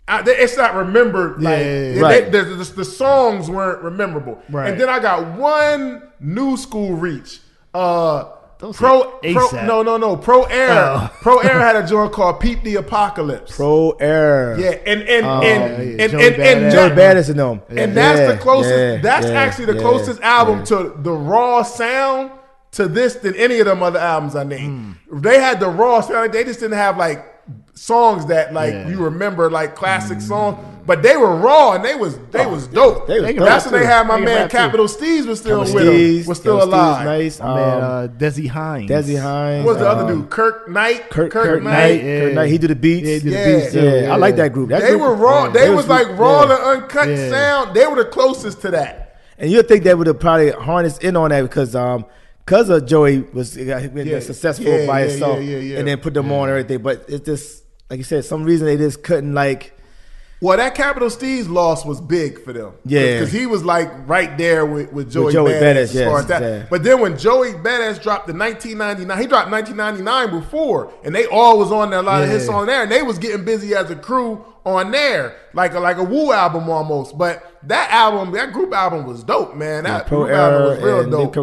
It's not remembered. The songs weren't rememberable. Right. And then I got one new school reach. Pro Air. Pro Air had a joint called Peep the Apocalypse. Pro Air. Yeah, and Joey Badass in them. And that's the closest. That's actually the closest album to the raw sound to this than any of them other albums I named. They had the raw sound. They just didn't have like songs that you remember, like classic songs. But they were raw and they was dope. That's when they had my man Capital Steez was still with him. Was still alive. Nice. Man, Desi Hines. What's the other dude? Kirk Knight. Kirk Knight. He did the beats. Yeah, I like that group. They were raw. They was like raw and uncut sound. They were the closest to that. And you'd think they would have probably harnessed in on that because of Joey was successful by himself and then put them on and everything. But it's just, like you said, some reason they just couldn't like. Well, that Capital Steez loss was big for them. Yeah. Because he was like right there with Joey Badass as far as that. Yeah. But then when Joey Badass dropped the 1999, he dropped 1999 before, and they all was on there, a lot of hits on there, and they was getting busy as a crew on there, like a Wu album almost. But that group album was dope, man. That group album was real dope.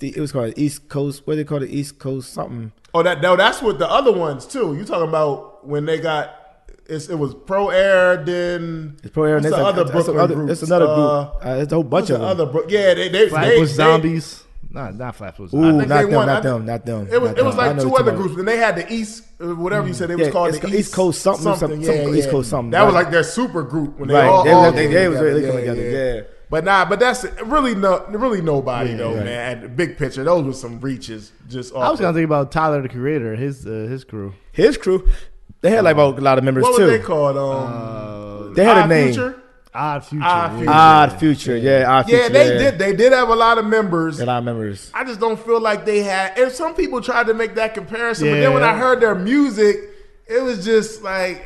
It was called East Coast. What do they call it? East Coast something. Oh, that's what the other ones too. You talking about when they got. It was Pro Air, then it's Pro Air. It's another group. It's another group. It's a whole bunch of them. They Flatbush Zombies. Not Flatbush. Ooh, not them. It was like two other groups. Then they had the East, whatever you said. It was called the East Coast something. East Coast something. That was like their super group when they was really coming together. Yeah. But that's really nobody though, man. At the big picture, those were some reaches. I was gonna think about Tyler the Creator, his crew. His crew. They had like a lot of members too. What were they called? They had a name. Future? Odd Future. Odd Future. Yeah, they did have a lot of members. I just don't feel like they had. And some people tried to make that comparison, but then when I heard their music, it was just like,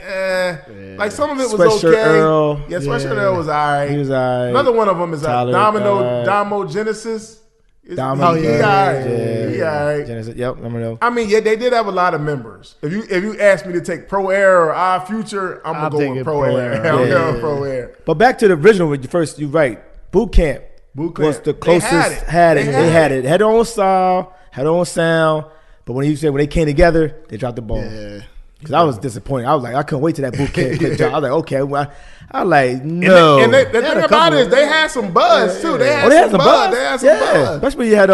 like some of it was Sweatshirt okay. Earl. Sweatshirt Earl was all right. He was all right. Another one of them is Damo Genesis. He all right. Genesis, yep, remember those. I mean, they did have a lot of members. If you ask me to take Pro Air or Our Future, I'm gonna go with Pro Air. I'm going Pro Air. But back to the original, you're right. Boot Camp was the closest. They had it. Had their own style, had their own sound. But when they came together, they dropped the ball. Yeah. Because I was disappointed. I was like, I couldn't wait till that Boot Camp job. I was like, okay. Well, I like, no. And the thing about it is they had some buzz, too. They had some buzz. Especially you had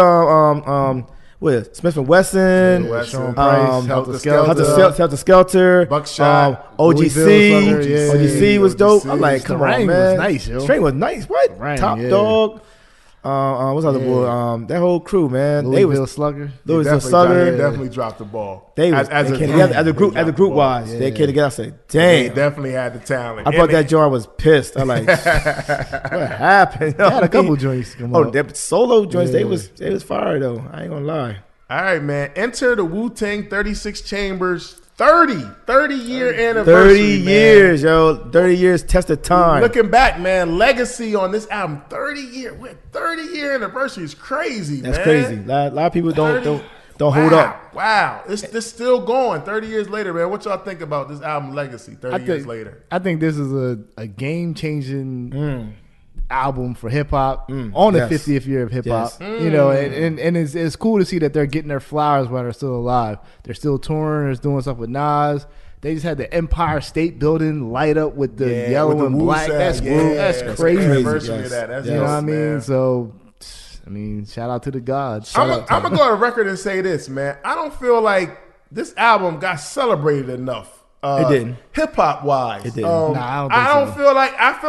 Smith & Wesson, Sean Price, Helter Skelter, Buckshot, OGC. OGC was dope. I'm like, come on, man. Was nice, yo. Strain was nice. What? Top Dog. What's other boy? That whole crew, man. Louisville Slugger. They definitely dropped the ball. They as a group wise. They came together. I said, dang. They definitely had the talent. I thought that joint was pissed. I'm like, what happened? They had a couple joints come out. Their solo joints. They was fire though. I ain't gonna lie. All right, man. Enter the Wu-Tang 36 Chambers 30-year anniversary. 30 years, yo. 30 years test of time. Looking back, man, legacy on this album. 30-year anniversary is crazy, man. That's crazy. A lot of people don't hold up. Wow. It's still going 30 years later, man. What y'all think about this album legacy 30 years later? I think this is a game-changing album for hip-hop on the 50th year of hip-hop. Yes. You know, and it's cool to see that they're getting their flowers while they're still alive. They're still touring. They're doing stuff with Nas. They just had the Empire State Building light up with the yellow and black. That's crazy. Anniversary of that. That's you know what I mean? Man. So, shout out to the gods. I'm going to go on record and say this, man. I don't feel like this album got celebrated enough. It didn't. Hip hop wise, it didn't. I don't feel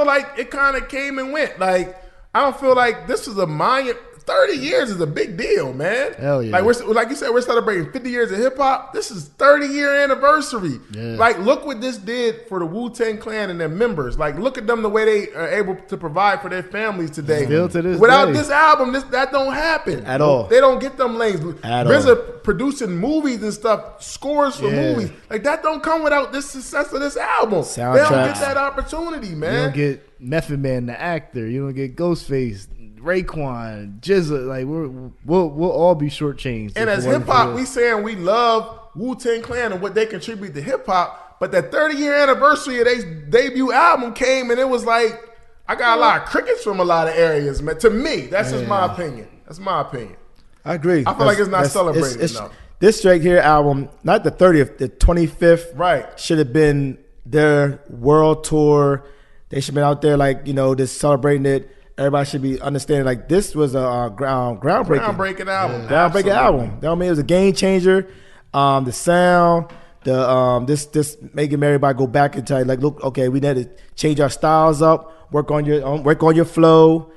like it kind of came and went. Like I don't feel like this was a monument. 30 years is a big deal, man. Hell yeah. Like you said, we're celebrating 50 years of hip hop. This is 30-year anniversary. Yeah. Like, look what this did for the Wu-Tang Clan and their members. Like, look at them the way they are able to provide for their families today. Still to this Without day. this album, that don't happen At all. They don't get them lanes. At all. RZA producing movies and stuff, scores for Yeah. movies. Like, that don't come without this success of this album. They don't Soundtracks. get that opportunity, man. You don't get Method Man, the actor. You don't get Ghostface, Raekwon, Jizza. Like we'll all be shortchanged. And as hip hop, we saying we love Wu-Tang Clan and what they contribute to hip hop. But that 30-year anniversary of their debut album came, and it was like, I got a lot of crickets from a lot of areas, man. To me, that's just my opinion. That's my opinion. I agree. I feel like it's not celebrated it's- enough. This Drake here album, not the 30th, the 25th, Right. should have been their world tour. They should have been out there, like, just celebrating it. Everybody should be understanding, like, this was a groundbreaking Album. groundbreaking Absolutely. album. You know what I mean? It was a game changer. The sound, this making everybody go back and tell you, like, look, okay, we need to change our styles up, work on your flow.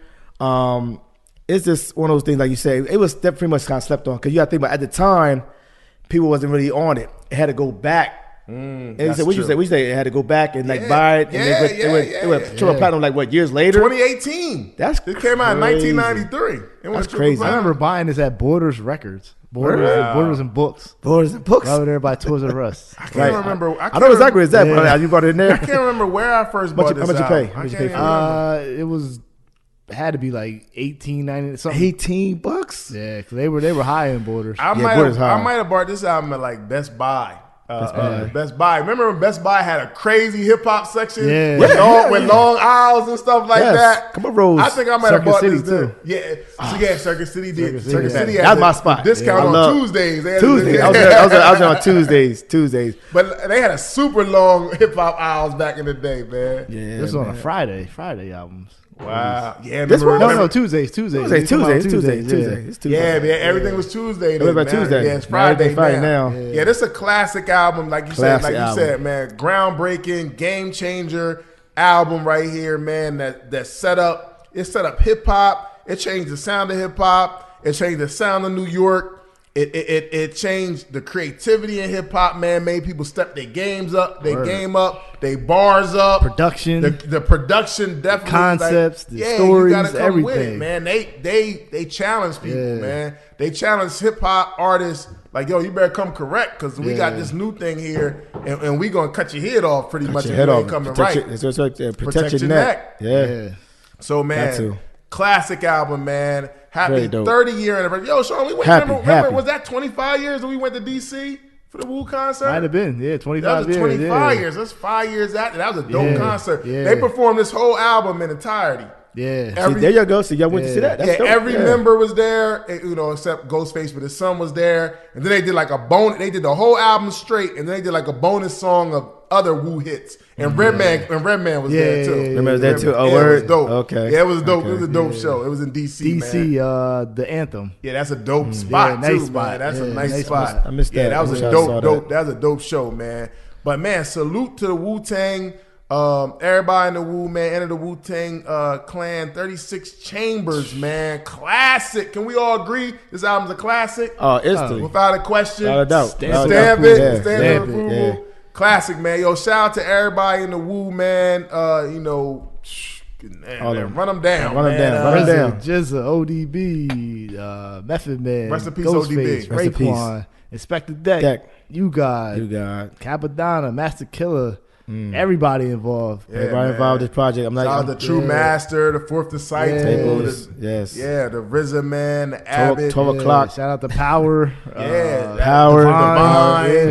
It's just one of those things, like you say, it was pretty much kind of slept on, because you got to think about, at the time, people wasn't really on it. It had to go back. And that's so we true. say it had to go back and like Yeah. buy it, and Yeah, it went triple platinum like what, years later? 2018. That's It came out in crazy. 1993. It went That's triple crazy. I platinum. remember buying this at Borders Records. Borders and Books. Borders and books. Right over there by Toys R Us. I can't Right. remember. I know exactly where it's at, Yeah. but you brought it in there. I can't remember where I first How bought much this you pay? album. How much you I pay can't for it? remember. It had to be like $18.90 something. $18. Yeah, because they were high in Borders. I Borders high. might have bought this album at like Best Buy. Best Buy. Remember when Best Buy had a crazy hip hop section Yeah. with, Yeah, with yeah. long aisles and stuff like Yes. that? Come on, Rose. I think I might have Circuit bought City, this too. too. Yeah, Circuit City did. Circuit Circuit City. City had That's the my spot. discount Yeah. I on love- Tuesdays. They had Tuesday. I was there on Tuesdays. But they had a super long hip hop aisles back in the day, man. Yeah, This was on a man. Friday albums. Wow. Yeah, This remember- one? No, Tuesdays. Tuesday. They come out It's Tuesday. yeah. It's Tuesday. Yeah, man, everything was Tuesday. It was then, about man. Tuesday. Yeah, it's Now Friday everything Friday now. now. Yeah, this is a classic album, like you Classic said, man. Groundbreaking, game changer album right here, man. That set up hip hop. It changed the sound of hip hop. It changed the sound of New York. It changed the creativity in hip hop, man. Made people step their games up, their game up, their bars up. Production. The production definitely, Concepts, the you stories, gotta come with it, everything. man. They challenge people, Yeah. man. They challenge hip hop artists like, yo, you better come correct, because we got this new thing here, and we gonna cut your head off pretty much Your if head you off. ain't coming Protect right. your- it's right there. Protect your neck. Yeah. Yeah. So man, to. classic album, man. Happy Very dope. 30-year anniversary. Yo, Sean, we went. Happy, Remember, happy. was that 25 years that we went to DC for the Wu concert? Might have been. Yeah, That 25 was years. 25 yeah. years. That's 5 years after. That was a dope Yeah, concert. yeah. They performed this whole album in entirety. Yeah. See, there you go. So y'all went to see that. That's Yeah, dope. every member was there, except Ghostface, but his son was there. And then they did like a bonus. They did the whole album straight, and then they did like a bonus song of other Wu hits. And Redman was there too. Yeah, yeah, Remember that too? Oh, Yeah, it was word. dope. Okay. Yeah, it was dope. Okay. It was a dope show. It was in DC. DC, man. the anthem. Yeah, that's a dope spot nice too, spot. man. That's a Yeah, nice nice spot. spot. I missed Yeah, that. that I was wish a I dope, saw dope. That was a dope show, man. But man, salute to the Wu-Tang. Everybody in the Wu, man, enter the Wu-Tang clan. 36 Chambers, man. Classic. Can we all agree this album's a classic? Instantly. Without a question. Without a doubt. Stamp Without a doubt. it. Yeah, Stamp yeah, of approval. yeah. Classic, man. Yo, shout out to everybody in the Wu, man. All Man, of them. run them down. Run 'em man. down. Run 'em down. Jizza, ODB, Method Man, Rest in peace, Ghostface, ODB. Rest in peace. Raekwon, Inspector Deck, Deck. You God, Capadonna, Master Killer, everybody involved. Yeah, Everybody man. involved in this project. I'm like, Shout out to True Yeah. Master, the Fourth Disciple, Tables. the- Yes. yeah, the RZA man, the Abbott, 12 o'clock. Shout out to Power, Yeah, Power, Divine, yeah, all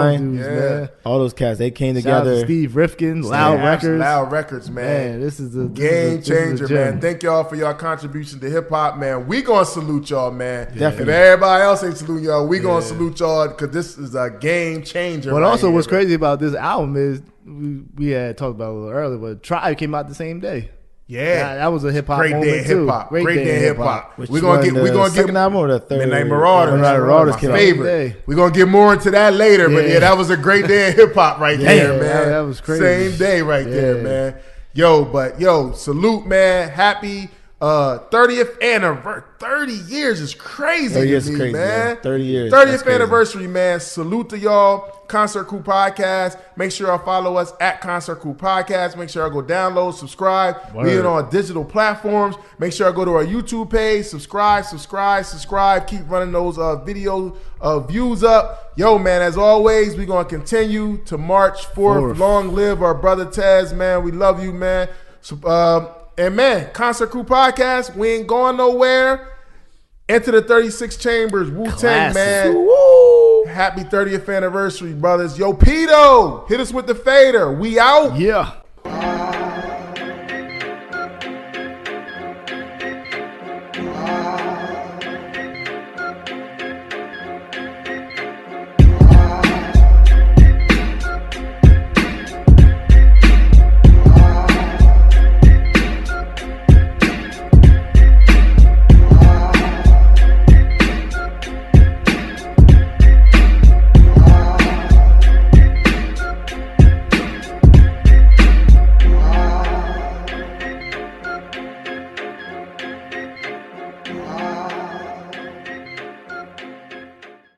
Divine. dudes, Yeah. man. All those cats, they came Shout out to together. Steve Rifkin, Loud Yeah, Records. Loud Records, man. Man, this is a Game this is a changer, gem. man. Thank y'all for your contribution to hip hop, man. We gonna salute y'all, man. Definitely. If everybody else ain't saluting y'all, we gonna salute y'all because this is a game changer. But right also, here, what's man. crazy about this album is we had talked about it a little earlier, but Tribe came out the same day. Yeah, That was a hip hop great moment day in too. hip hop. Great day in hip hop. Which We gonna one, get we the gonna second get album or the third? Midnight Marauders. Midnight Marauders my came out. favorite. Day. We're gonna get more into that later, but Yeah. yeah, that was a great day in hip hop right there, man. that was crazy. Same day right there, Yeah. man. Yo, salute, man. Happy 30th anniversary. 30 years is crazy 30 years to me, is crazy, man. 30 years. 30th anniversary, man. Salute to y'all. Concert Crew Podcast. Make sure y'all follow us at Concert Crew Podcast. Make sure y'all go download, subscribe. We on digital platforms. Make sure y'all go to our YouTube page. Subscribe. Keep running those video views up. Yo, man, as always, we're going to continue to March 4th. Long live our brother Tez, man. We love you, man. And, man, Concert Crew Podcast, we ain't going nowhere. Enter the 36 Chambers, Wu-Tang, man. Woo. Happy 30th anniversary, brothers. Yo, Pito, hit us with the fader. We out. Yeah.